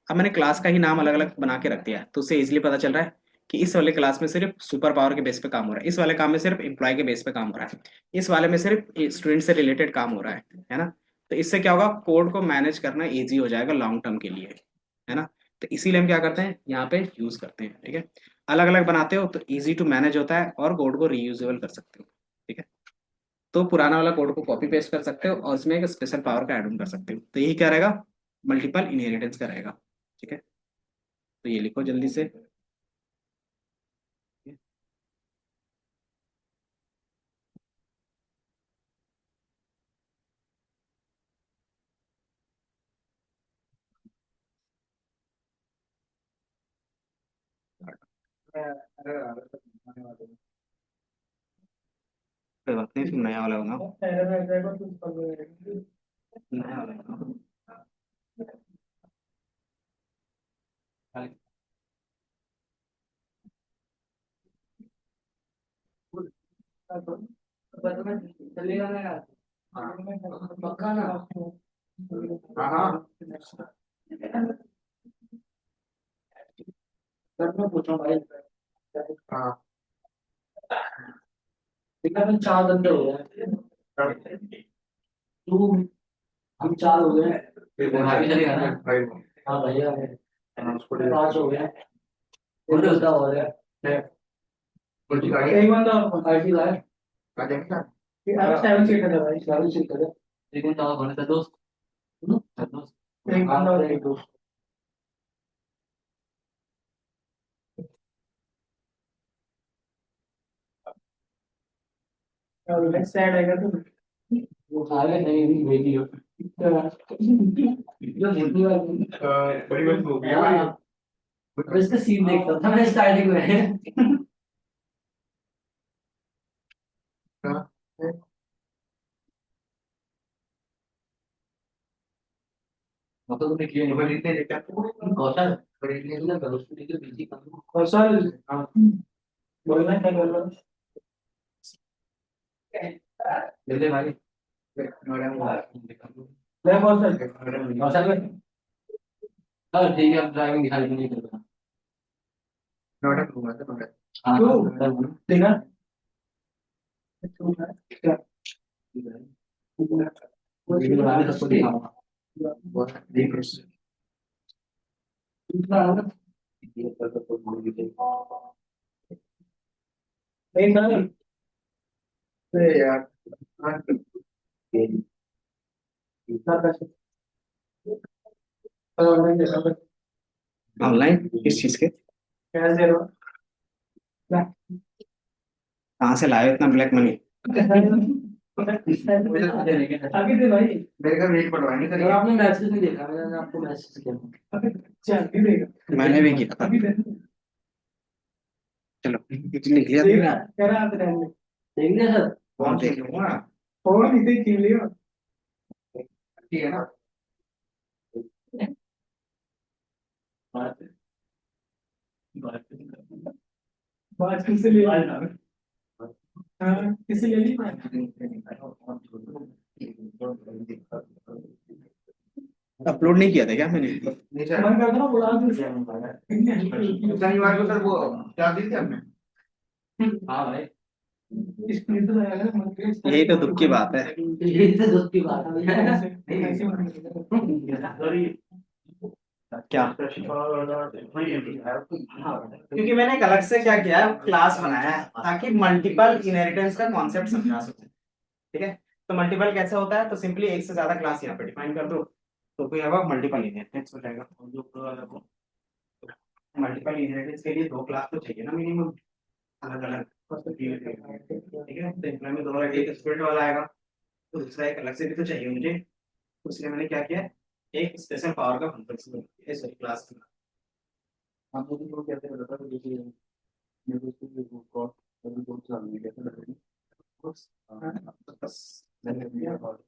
अब मैंने क्लास का ही नाम अलग अलग बना के रख दिया है तो उससे इजीली पता चल रहा है कि इस वाले क्लास में सिर्फ सुपर पावर के बेस पे काम हो रहा है, इस वाले काम में सिर्फ एम्प्लॉय के बेस पे काम हो रहा है, इस वाले में सिर्फ स्टूडेंट से रिलेटेड काम हो रहा है ना। तो इससे क्या होगा, कोड को मैनेज करना ईजी हो जाएगा लॉन्ग टर्म के लिए, है ना। तो इसीलिए हम क्या करते हैं, यहाँ पे यूज करते हैं, ठीक है। अलग अलग बनाते हो तो ईजी टू मैनेज होता है और कोड को रीयूजेबल कर सकते हो, ठीक है। तो पुराना वाला कोड को कॉपी पेस्ट कर सकते हो और उसमें एक स्पेशल पावर का ऐड ऑन कर सकते हो। तो यही क्या रहेगा, मल्टीपल इनहेरिटेंस का रहेगा, ठीक है। तो ये लिखो जल्दी से। कोई बात नहीं, फिर नया वाला बनाओ, नया वाला बनाओ। चलेगा ना यार, पक्का ना। हाँ हाँ। सर मैं पूछ रहा हूँ भाई, हाँ। देखा मैं 4 बंदे हो गए, तू, हम 4 हो गए, आगे चलेगा ना। भाई हाँ भैया, उसको 5 हो गए, एक बंदा हो गया, कुछ एक बंदा आईटी का है, आ जाएंगे ना। अरे 7 सीटर है भाई, 7 सीटर है। एक बंदा और होने का दोस्त। दोस्त एक बंदा और एक दोस्त। लेफ्ट साइड आएगा तो वो सारे नहीं भी भेजी हो जो देखने वाली बड़ी बात हो गई है भाई। और इसका सीन देखता था मैं स्टार्टिंग में हाँ, मतलब तुमने किया नहीं बड़ी इतने देखा कौशल बड़ी इतने तुमने गलत सुनी तो बीजी कौशल हाँ बोलना क्या बोलना ले ले भाई ले कौशल कौशल में हाँ ठीक है अब ड्राइविंग दिखाई नहीं करता नोटा घूमा था नोटा हाँ ठीक है वीडियो बना के सबको दिखाऊंगा बहुत देख रहे नहीं सर थे यार हाँ, ऑनलाइन किस चीज के कैसे हो कहाँ से लाए इतना ब्लैक मनी अभी थे भाई मेरे का रेट पड़वाएंगे अगर सर आपने मैसेज नहीं देखा मैंने आपको मैसेज किया चल अभी देगा मैंने भी किया था अभी दे चलो कुछ लिख लिया देगा तुमने कह रहा आप रहने देख लिया सर कौन देख लूंगा फोन इसे छीन लियो ठीक है ना बात बात किससे ले हाँ किससे ले ली अपलोड नहीं किया था क्या मैंने मन करता ना बुला दूँ शनिवार को सर वो क्या दी थी हमने हाँ भाई इसमें तो आया ना मन के यही तो दुख की बात है यही तो दुख की बात है क्या क्योंकि मैंने एक अलग से क्या किया है क्लास बनाया है ताकि मल्टीपल इनहेरिटेंस का कॉन्सेप्ट समझा सकूं ठीक है तो मल्टीपल कैसे होता है तो सिंपली एक से ज्यादा क्लास यहाँ पे डिफाइन कर दो तो कोई अब मल्टीपल इनहेरिटेंस हो जाएगा और जो ऊपर वाला को मल्टीपल इनहेरिटेंस के लिए दो क्लास तो चाहिए ना मिनिमम अलग अलग ठीक है तो इनमें में दोनों एक स्प्लिट वाला आएगा तो दूसरा एक अलग से भी तो चाहिए मुझे तो इसलिए मैंने क्या किया एक स्पेशल पावर का फंक्शन सॉरी क्लास हम लोग को कैसे पता था कि मेरे को वो कॉस्ट अभी बहुत साल में कैसे लगेगी बस मैंने दिया और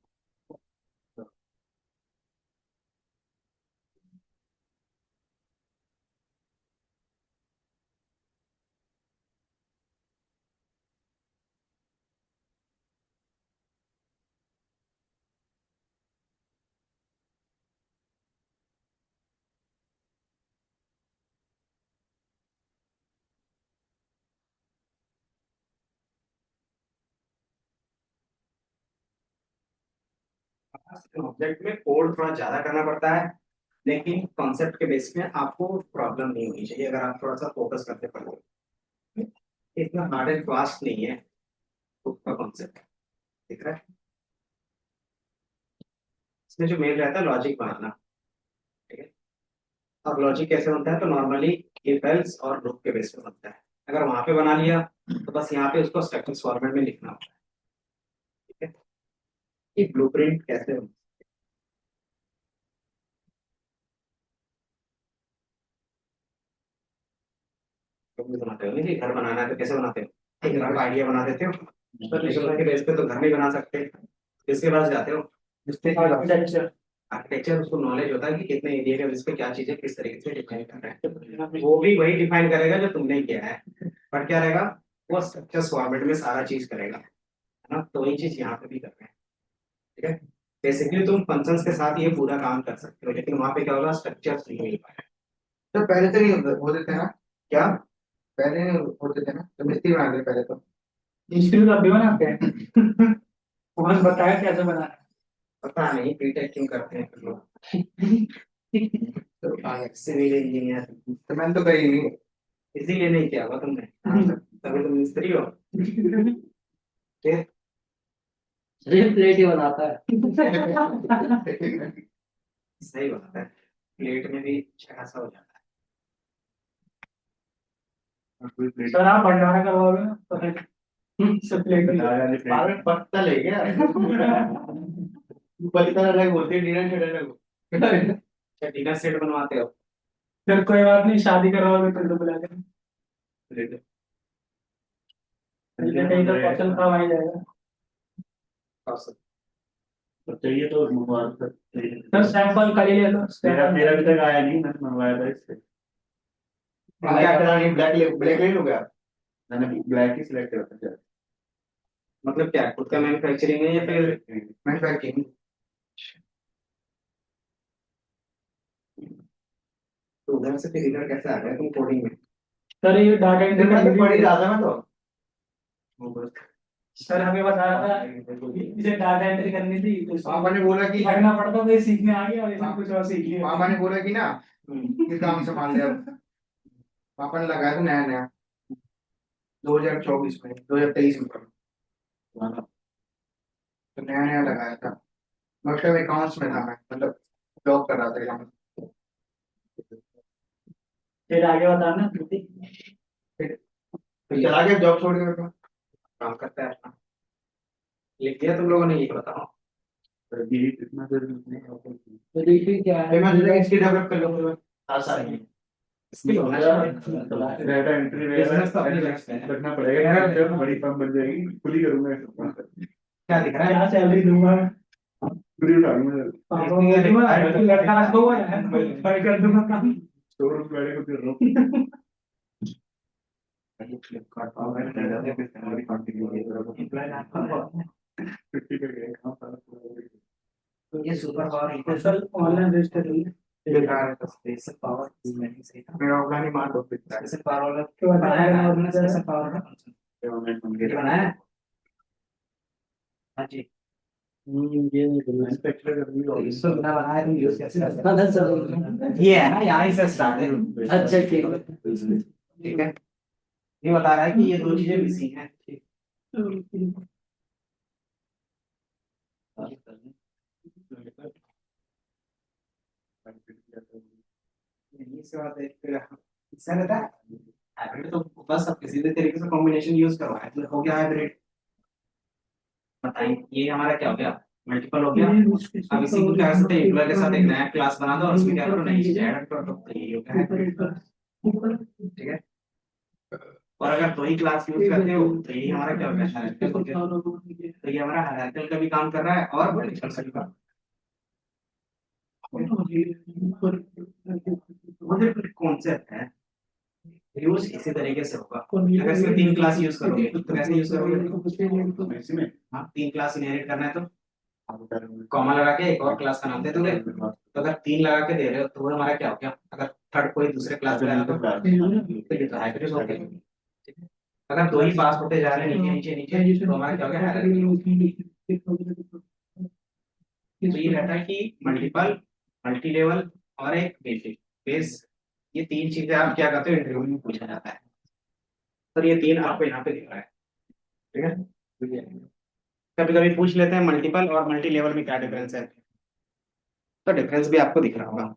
ऑब्जेक्ट में कोड थोड़ा ज्यादा करना पड़ता है लेकिन कॉन्सेप्ट के बेस में आपको प्रॉब्लम नहीं होनी चाहिए अगर आप थोड़ा सा फोकस करते पढ़ो इतना हार्ड एंड फास्ट नहीं है बुक का कॉन्सेप्ट दिख रहा है इसमें जो मेन रहता है लॉजिक बनाना ठीक है अब लॉजिक कैसे बनता है तो नॉर्मली इफ एल्स और लूप के बेस पे बनता है अगर वहां पे बना लिया तो बस यहाँ पे उसको स्ट्रक्चर फॉर्मेट में लिखना होता है ठीक है कि ब्लूप्रिंट कैसे बनता है तो बनाते हो नहीं घर बनाना है तो कैसे बनाते हो एक घर का आइडिया बना देते हो पर लिखने के बेस पे तो घर नहीं बना सकते किसके पास जाते हो जिसपे आर्किटेक्चर उसको नॉलेज होता है कि कितने एरिया के बेस पे क्या चीजें किस तरीके से डिफाइन कर रहे हैं वो भी वही डिफाइन करेगा जो तुमने किया है पर क्या रहेगा वो स्ट्रक्चर फॉर्मेट में सारा चीज करेगा है ना तो वही चीज यहाँ पे भी कर रहे हैं ठीक है बेसिकली तुम फंक्शंस के साथ ये पूरा काम कर सकते हो लेकिन वहां पे क्या होगा स्ट्रक्चर नहीं मिल पाएगा तो पहले तो नहीं हो देते ना क्या पहले नहीं होते थे ना तो मिस्त्री बना दे पहले तो मिस्त्री तो अभी बनाते हैं उन्होंने बताया कैसे बनाना है पता नहीं बीटेक क्यों करते हैं फिर लोग तो सिविल इंजीनियर तो मैंने तो कही नहीं इसीलिए नहीं किया हुआ तुमने तभी तुम मिस्त्री हो ठीक है सिर्फ प्लेट ही बनाता है। सही बात है, प्लेट में भी अच्छा खासा हो जाता सर आप भंडारा करवाओगे ना तो फिर सब प्लेट है। पत्ता ले गया पत्ता अलग बोलते हैं, डिनर सेट अलग। अच्छा, डिनर सेट बनवाते हो? फिर कोई बात नहीं, शादी करवाओगे तो बुला देना। कहीं तो क्वेश्चन काम आ ही जाएगा। चाहिए तो मंगवा सकते हैं। सर सैंपल कर ही ले लो। मेरा मेरा अभी तक आया नहीं, मैंने मंगवाया था इससे। क्या करानी, ब्लैक ब्लैक ले लो क्या? मैंने ब्लैक ही सिलेक्ट किया था। मतलब क्या खुद का मैन्युफैक्चरिंग है या फिर मैन्युफैक्चरिंग? तो उधर से फिर इधर कैसे आ गया तुम कोडिंग में? सर ये डाटा एंट्री मैं तो पढ़ ही करनी रहा था मैं तो। थी। सर हमें बताया था इसे डाटा एंट्री करनी थी तो पापा ने बोला कि लगना पड़ता था, ये सीखने आ गया और इसने कुछ और सीख लिया। पापा ने बोला कि ना ये काम संभाल ले अब। पापा ने लगाया था नया नया 2024 में, 2023 में तो नया नया लगाया था। मतलब अकाउंट्स में था मैं, मतलब जॉब कर रहा था यहाँ। फिर आगे बताना। फिर चला गया जॉब छोड़ के, काम करता है अपना। लिख दिया तुम लोगों ने, ये बताओ। ये कितना देर में तो देखिए क्या है, मैं सोचा इसकी डेवलप कर लो। हाँ सारी स्किल होना चाहिए। डाटा एंट्री बिजनेस तो अपनी लाइफ में है। रखना पड़ेगा, जब बड़ी फर्म बन जाएगी खुद ही करूंगा। क्या दिख रहा है? क्या सैलरी दूंगा खुद ही उठाऊंगा। पापा को दूंगा, लड़का रख दूंगा, मैं कर दूंगा काम। शोरूम पे बैठे खुद कर रहा हूँ। फ्लिपकार्ट तो ये super power sir online register है। बेकार है। स्पेशल पावर नहीं सही था। मेरा ऑनलाइन ही मान लो, स्पेशल पावर वाला क्यों बनाया बनाया ना, स्पेशल पावर का ये बनाया है। हाँ जी, ये नहीं बोलना। मैन्युफैक्चर करनी होगी। इसको बिना बनाए तुम यूज कैसे कर सकते हाँ सर। हो? ये है ना, यहाँ से स्टार्ट है। अच्छा ठीक है। ठीक है, ये बता रहा है कि ये दो चीजें मिसिंग है। इसके बाद इससे रहता है हाइब्रिड, तो बस अब किसी भी तरीके से कॉम्बिनेशन यूज करवाए तो हो गया हाइब्रिड। बताइए ये हमारा क्या हो गया, मल्टीपल हो गया। अब इसी को क्या कर सकते हैं, एम्प्लॉय के साथ एक नया क्लास बना दो और उसमें क्या करो, नई चीजें ऐड करो, तो ये हो गया हाइब्रिड। ठीक है, और अगर दो ही क्लास यूज करते हो तो ये हमारा क्या हो गया, हायरार्किकल हो गया। तो ये हमारा हायरार्किकल का भी काम कर रहा है और वर्टिकल का भी काम। कॉन्सेप्ट है, यूज इसी तरीके से होगा। अगर इसमें तीन क्लास यूज करोगे तो कैसे यूज करोगे? इसमें हाँ, तीन क्लास इनहेरिट करना है तो कॉमा लगा के एक और क्लास का नाम दे दोगे। तो अगर तीन लगा के दे रहे हो तो वो हमारा क्या हो गया, अगर थर्ड कोई दूसरे क्लास में आया तो ये तो हाइब्रिड हो गया। ठीक है, अगर दो ही पास होते जा रहे हैं नीचे नीचे नीचे तो हमारा क्या हो गया, हायरार्की। तो ये रहता है कि मल्टीपल, मल्टी लेवल और एक बेसिक बेस, ये तीन चीजें आप क्या करते हो इंटरव्यू में पूछा जाता है। सर ये तीन आपको यहाँ पे दिख रहा है, ठीक है। कभी कभी पूछ लेते हैं मल्टीपल और मल्टी लेवल में क्या डिफरेंस है, तो डिफरेंस भी आपको दिख रहा होगा।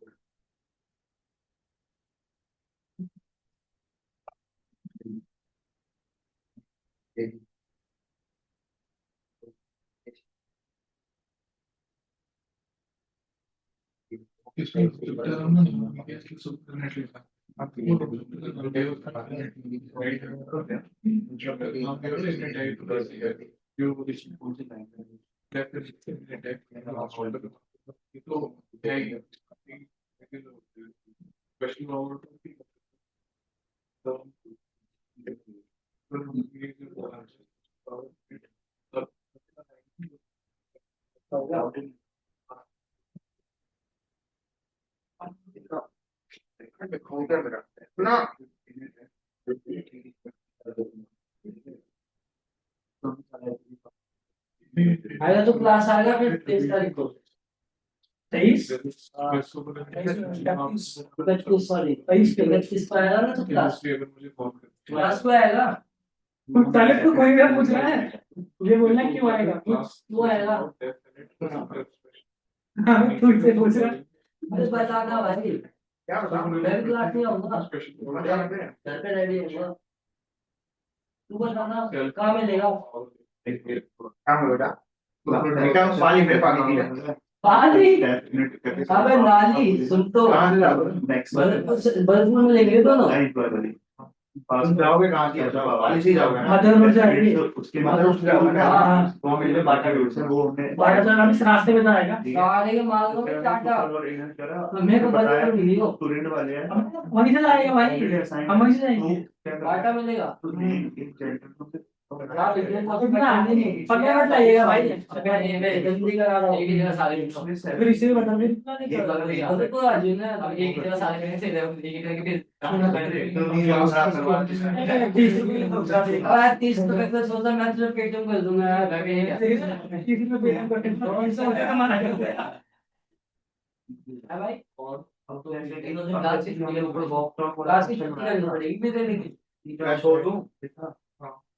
आएगा तो क्लास आएगा फिर 23 तारीख को। 23 25 सॉरी 23 को आएगा ना तो क्लास, क्लास को आएगा। पहले तो कोई मेरा पूछ रहा है, ये बोलना क्यों आएगा, क्यों आएगा, तुझसे पूछ रहा है। अरे बताना भाई, क्या बताऊं? मैं भी क्लास में आऊंगा, घर पे रेडी होगा, तू बताना कहाँ मिलेगा। काम बेटा बेटा पानी में पानी दिया पानी, डेफिनेट अबे नाली सुन तो, कहाँ से लाओगे? नेक्स्ट बल्ब में लेंगे दोनों, तुम जाओगे कहाँ से वाली से जाओगे ना? मदर रोड जाएंगे, उसके मदर रोड जाओगे ना? हाँ, वो मिलने बाटा रोड से वो हमने बाटा जाना भी इस रास्ते में तो आएगा, ठीक है। कहाँ आएगा माल लो टाटा, और इन्हें करा मेरे को बताया बल्ब मिली हो, स्टूडेंट वाले हैं वहीं से जाएगा भाई, हम वहीं से जाएंगे, क्या बाटा मिलेगा, तुम्हें एक जेंटल से पंद्रह मिनट लगेगा भाई, जल्दी करा रहा हूँ, एक ही जगह सारे फिर इसी में बता फिर तो आज ना अब एक ही जगह सारे करने से एक ही जगह फिर 30 रुपए का सोचा मैं तो पेटीएम कर दूंगा यार, मैं भी किसी पे पेटीएम कर दूंगा कमाना है भाई, और अब तो क्लास की छुट्टी के ऊपर क्लास की छुट्टी करनी पड़ेगी भी देने की, मैं छोड़ दूं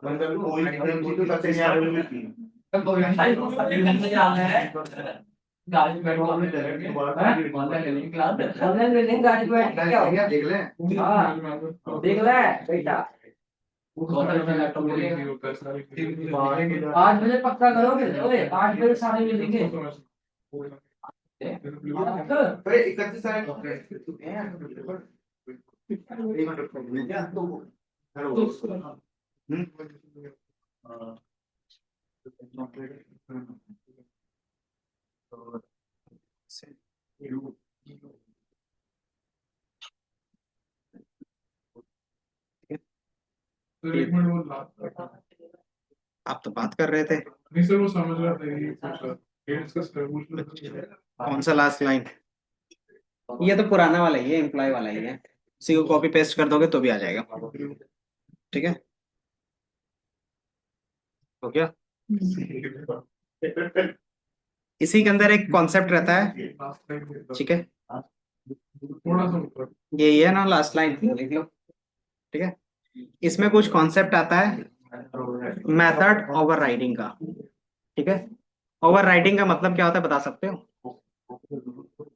बंद कर दूं कोई एमसी तो सबसे ज्यादा अवेलेबल थी कोई भाई को घर में जाना है, गाड़ी में बैठो हमने ऑनलाइन ले लेंगे क्लास, ऑनलाइन ले लेंगे गाड़ी में बैठ के, क्या हो गया देख ले हाँ देख ले बेटा, 8 बजे पक्का करोगे, ओए 8 बजे सारे मिलेंगे, अरे 31 तारीख को क्या आप तो बात कर रहे थे नहीं सर वो समझ रहा था ये पूछ रहा ये डिस्कस कर पूछ रहा था। कौन सा लास्ट लाइन ये तो पुराना वाला ही है एम्प्लॉय वाला ही है उसी को कॉपी पेस्ट कर दोगे तो भी आ जाएगा ठीक है हो गया इसी के अंदर एक कॉन्सेप्ट रहता है ठीक है थोड़ा सा ऊपर यही है ना लास्ट लाइन लिख लो ठीक है इसमें कुछ कॉन्सेप्ट आता है मेथड ओवरराइडिंग का ठीक है ओवरराइडिंग का मतलब क्या होता है बता सकते हो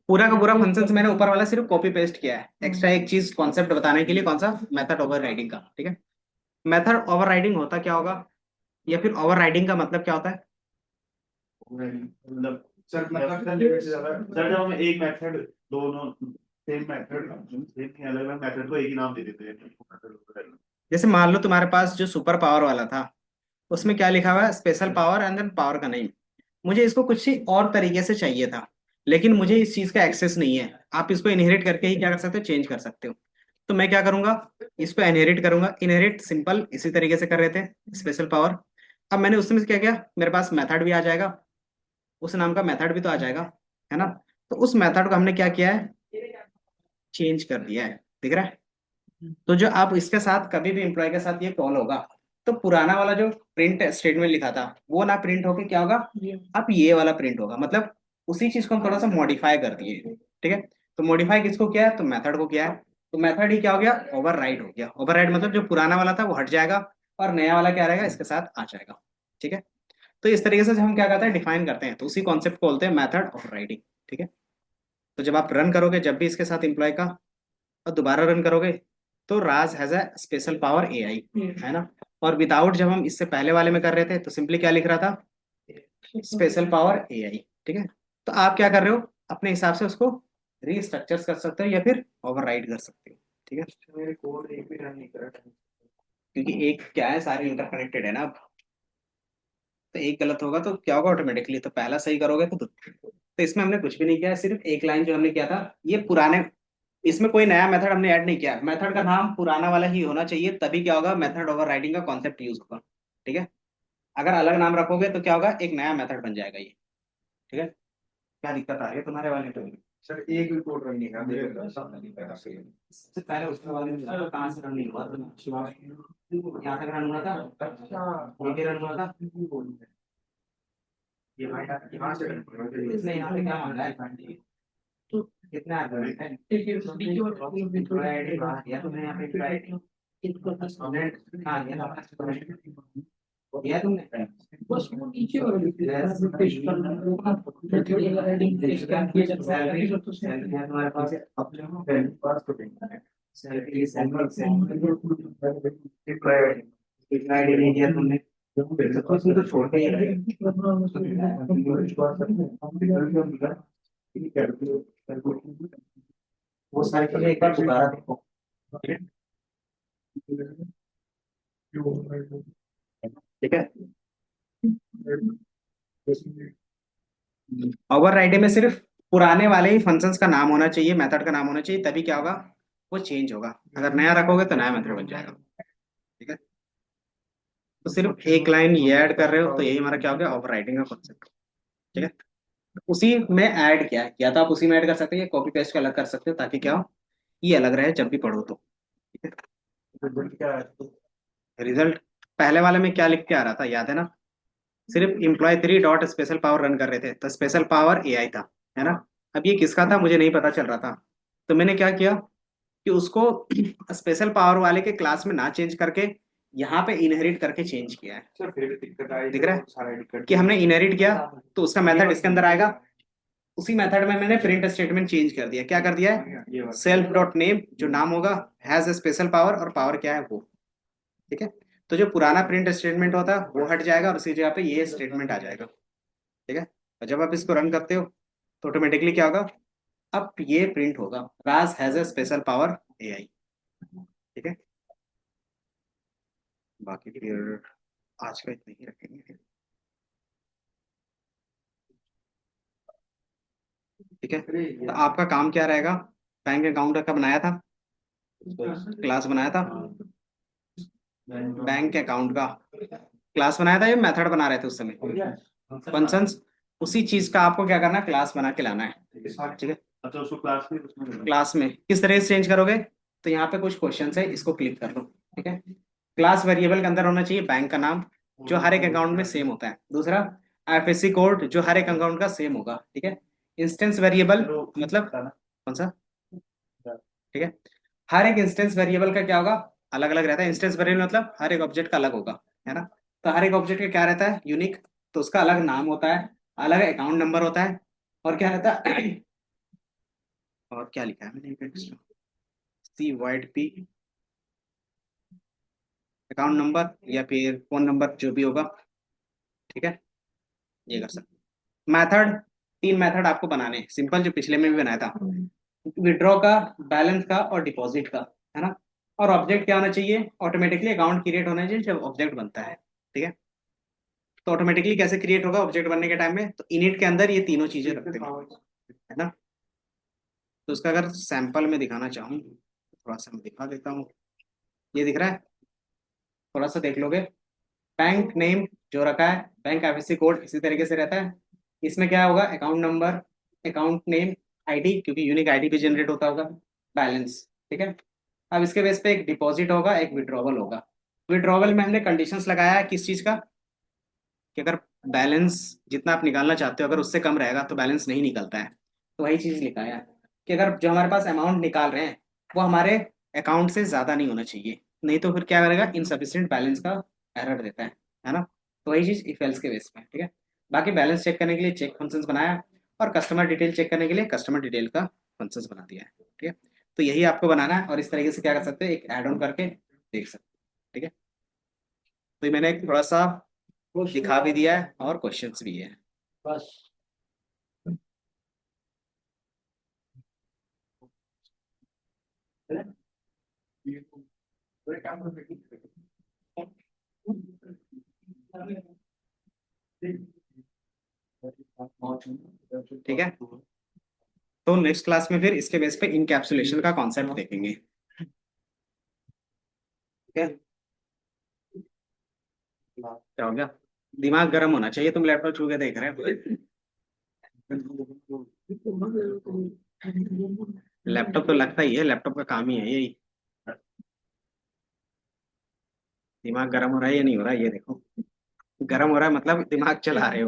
पूरा का पूरा फंक्शन मैंने ऊपर वाला सिर्फ कॉपी पेस्ट किया है एक्स्ट्रा एक चीज कॉन्सेप्ट बताने के लिए कौन सा मेथड ओवरराइडिंग का ठीक है मेथड ओवरराइडिंग होता क्या होगा या फिर ओवरराइडिंग का मतलब क्या होता है मतलब सर जब हम एक मेथड दोनों सेम मेथड सेम अलग अलग मेथड को एक ही नाम दे देते हैं जैसे मान लो तुम्हारे पास जो सुपर पावर वाला था उसमें क्या लिखा हुआ है special power and then power का नेम मुझे इसको कुछ ही और तरीके से चाहिए था लेकिन मुझे इस चीज का एक्सेस नहीं है आप इसको इनहेरिट करके ही क्या कर सकते हो चेंज कर सकते हो तो मैं क्या करूंगा इसको इनहेरिट करूंगा इनहेरिट सिंपल इसी तरीके से कर रहे थे स्पेशल पावर अब मैंने उसमें से क्या किया मेरे पास मेथड भी आ जाएगा उस नाम का मेथड भी तो आ जाएगा है ना तो उस मेथड को हमने क्या किया है चेंज कर दिया है दिख रहा है तो जो आप इसके साथ कभी भी एम्प्लॉय के साथ ये कॉल होगा तो पुराना वाला जो प्रिंट स्टेटमेंट लिखा था वो ना प्रिंट होके क्या होगा अब ये वाला प्रिंट होगा मतलब उसी चीज को हम थोड़ा सा मॉडिफाई कर दिए ठीक है तो मॉडिफाई किसको किया है तो मेथड को किया है तो मेथड ही क्या हो गया ओवरराइड हो गया ओवरराइड मतलब जो पुराना वाला था वो हट जाएगा और नया वाला क्या रहेगा इसके साथ आ जाएगा ठीक है तो इस तरीके से जब हम क्या करते हैं डिफाइन करते हैं तो उसी कॉन्सेप्ट को बोलते हैं मेथड ओवरराइडिंग ठीक है तो जब आप रन करोगे जब भी इसके साथ एम्प्लॉय का और दोबारा रन करोगे तो Raj has a special power AI है ना और विदाउट जब हम इससे पहले वाले में कर रहे थे तो सिंपली क्या लिख रहा था स्पेशल पावर एआई ठीक है तो आप क्या कर रहे हो अपने हिसाब से उसको रीस्ट्रक्चर कर सकते हो या फिर ओवरराइड कर सकते हो ठीक है मेरे कोड एक भी रन नहीं कर रहा क्योंकि एक क्या है सारे इंटरकनेक्टेड है ना अब तो एक गलत होगा तो क्या होगा ऑटोमेटिकली तो पहला सही करोगे तो इसमें हमने कुछ भी नहीं किया सिर्फ एक लाइन जो हमने किया था ये पुराने इसमें कोई नया मेथड हमने ऐड नहीं किया मेथड का नाम पुराना वाला ही होना चाहिए तभी क्या होगा मेथड ओवरराइडिंग का कॉन्सेप्ट यूज होगा ठीक है अगर अलग नाम रखोगे तो क्या होगा एक नया मेथड बन जाएगा ये ठीक है क्या दिक्कत आ रही है तुम्हारे वाले तो सर एक भी कोड रन नहीं कर मेरे इससे पहले उसके वाले में जाओ, कहाँ से रन नहीं हुआ यहाँ तक रन हुआ था ये भी रन हुआ था ये भाई यहाँ से इसने यहाँ पे क्या मांगा है कितना आइडी बाहर दिया तुमने यहाँ पे एक्सपोनेंट हाँ ये ना एक्सपोनेंट वो दिया तुमने बस वो नीचे वाली पेस्ट करना सैलरी सैलरी है तुम्हारे पास अपने पास तो सैलरी सैलरी कितना आईडी नहीं दिया तुमने फिर तो उसमें तो छोड़ के ही रहे वो सारी चीजें एक बार दोबारा देखो ठीक है। ओवरराइडिंग में सिर्फ पुराने वाले ही फंक्शंस का नाम होना चाहिए, मेथड का नाम होना चाहिए, तभी क्या होगा वो चेंज होगा। अगर नया रखोगे तो नया मेथड बन जाएगा। ठीक है। तो सिर्फ एक लाइन ये ऐड कर रहे हो तो यही हमारा क्या हो गया ओवरराइडिंग का कॉन्सेप्ट। ठीक है। उसी में ऐड किया है, या तो आप उसी में ऐड कर सकते हो या कॉपी पेस्ट का अलग कर सकते हो, ताकि क्या हो ये अलग रहे जब भी पढ़ो तो। ठीक है। रिजल्ट पहले वाले में क्या लिख के आ रहा था याद है ना? सिर्फ employ 3 dot special power run कर रहे थे तो स्पेशल पावर एआई था, है ना? अब ये किसका था मुझे नहीं पता चल रहा था, तो मैंने क्या किया कि उसको स्पेशल पावर वाले के क्लास में ना चेंज करके यहाँ पे इनहेरिट करके चेंज किया है। सर फिर दिक्कत आई दिख रहा है सारा दिक्कत कि हमने इनहेरिट किया तो उसका मेथड इसके अंदर आएगा। उसी मेथड में मैंने प्रिंट स्टेटमेंट चेंज कर दिया। क्या कर दिया है? सेल्फ डॉट नेम जो नाम होगा हैज ए स्पेशल पावर, और पावर क्या है वो। ठीक है। तो जो पुराना प्रिंट स्टेटमेंट होता है वो हट जाएगा और उसी जगह पे ये स्टेटमेंट आ जाएगा। ठीक है। और जब आप इसको रन करते हो तो ऑटोमेटिकली क्या होगा, अब ये प्रिंट होगा Raj has a special power AI. ठीक है। बाकी फिर आज का इतना ही रखेंगे। ठीक है। तो आपका काम क्या रहेगा, बैंक अकाउंट का बनाया था, क्लास बनाया था, बैंक अकाउंट का क्लास बनाया था, ये मेथड बना रहे थे उस समय फंक्शंस। उसी चीज का आपको क्या करना है, क्लास बना के लाना है। ठीक है। अच्छा उसको क्लास में उसमें क्लास में किस तरह से चेंज करोगे, तो यहाँ पे कुछ क्वेश्चन है, इसको क्लिक कर लो। ठीक है। क्लास वेरिएबल के अंदर होना चाहिए बैंक का नाम जो हर एक अकाउंट में सेम होता है। दूसरा आईएफएससी कोड जो हर एक अकाउंट का सेम होगा। ठीक है। इंस्टेंस वेरिएबल मतलब कौन सा? ठीक है। हर एक इंस्टेंस वेरिएबल का क्या होगा, अलग अलग रहता है। इंस्टेंस वेरिएबल मतलब हर एक ऑब्जेक्ट का अलग होगा, है ना? तो हर एक ऑब्जेक्ट का क्या रहता है, यूनिक, तो उसका अलग नाम होता है, अलग अकाउंट नंबर होता है, और क्या रहता है और क्या लिखा है मैंने, सी वाइड पी अकाउंट नंबर या फिर फोन नंबर जो भी होगा। ठीक है। ये कर सकते। मेथड 3 मेथड आपको बनाने हैं, सिंपल जो पिछले में भी बनाया था, विड्रॉ का, बैलेंस का और डिपॉजिट का, है ना? और ऑब्जेक्ट क्या होना चाहिए, ऑटोमेटिकली अकाउंट क्रिएट होना चाहिए जब ऑब्जेक्ट बनता है। ठीक है। तो ऑटोमेटिकली कैसे क्रिएट होगा ऑब्जेक्ट बनने के टाइम में, तो इनिट के अंदर ये तीनों चीजें रखते हैं, है ना? तो उसका अगर सैंपल में दिखाना चाहूँ थोड़ा सा मैं दिखा देता हूँ। ये दिख रहा है, थोड़ा सा देख लोगे। बैंक नेम जो रखा है, बैंक आईएफएससी कोड इसी तरीके से रहता है। इसमें क्या होगा, account number, account name, ID, क्योंकि यूनिक आईडी भी जनरेट होता होगा, बैलेंस। ठीक है। अब इसके बेस पे एक डिपॉजिट होगा, एक विड्रॉवल होगा। विड्रॉवल में हमने कंडीशंस लगाया है किस चीज का, कि अगर बैलेंस जितना आप निकालना चाहते हो अगर उससे कम रहेगा तो बैलेंस नहीं निकलता है। तो वही चीज लिखा है कि अगर जो हमारे पास अमाउंट निकाल रहे हैं वो हमारे अकाउंट से ज्यादा नहीं होना चाहिए, नहीं तो फिर क्या करेगा, इनसफिशिएंट बैलेंस का एरर देता है ना? तो वही चीज इफ एल्स के बेस पे है। ठीक है। बाकी बैलेंस चेक करने के लिए चेक फंक्शंस बनाया है, और कस्टमर डिटेल चेक करने के लिए कस्टमर डिटेल का फंक्शंस बना दिया है। ठीक है। तो यही आपको बनाना है, और इस तरीके से क्या कर सकते हैं, एक ऐड ऑन करके देख सकते हैं। ठीक है। तो ये मैंने एक थोड़ा सा दिखा भी दिया है और क्वेश्चंस भी है। बस ठीक है। तो नेक्स्ट क्लास में फिर इसके बेस पे इनकैप्सुलेशन का कॉन्सेप्ट देखेंगे। ठीक है। क्या हो गया, दिमाग गर्म होना चाहिए, तुम लैपटॉप छू के देख रहे हो। लैपटॉप तो लगता ही है, लैपटॉप का काम ही है यही। दिमाग गर्म हो रहा है या नहीं हो रहा है ये देखो, गर्म हो रहा है मतलब दिमाग चला रहे हो।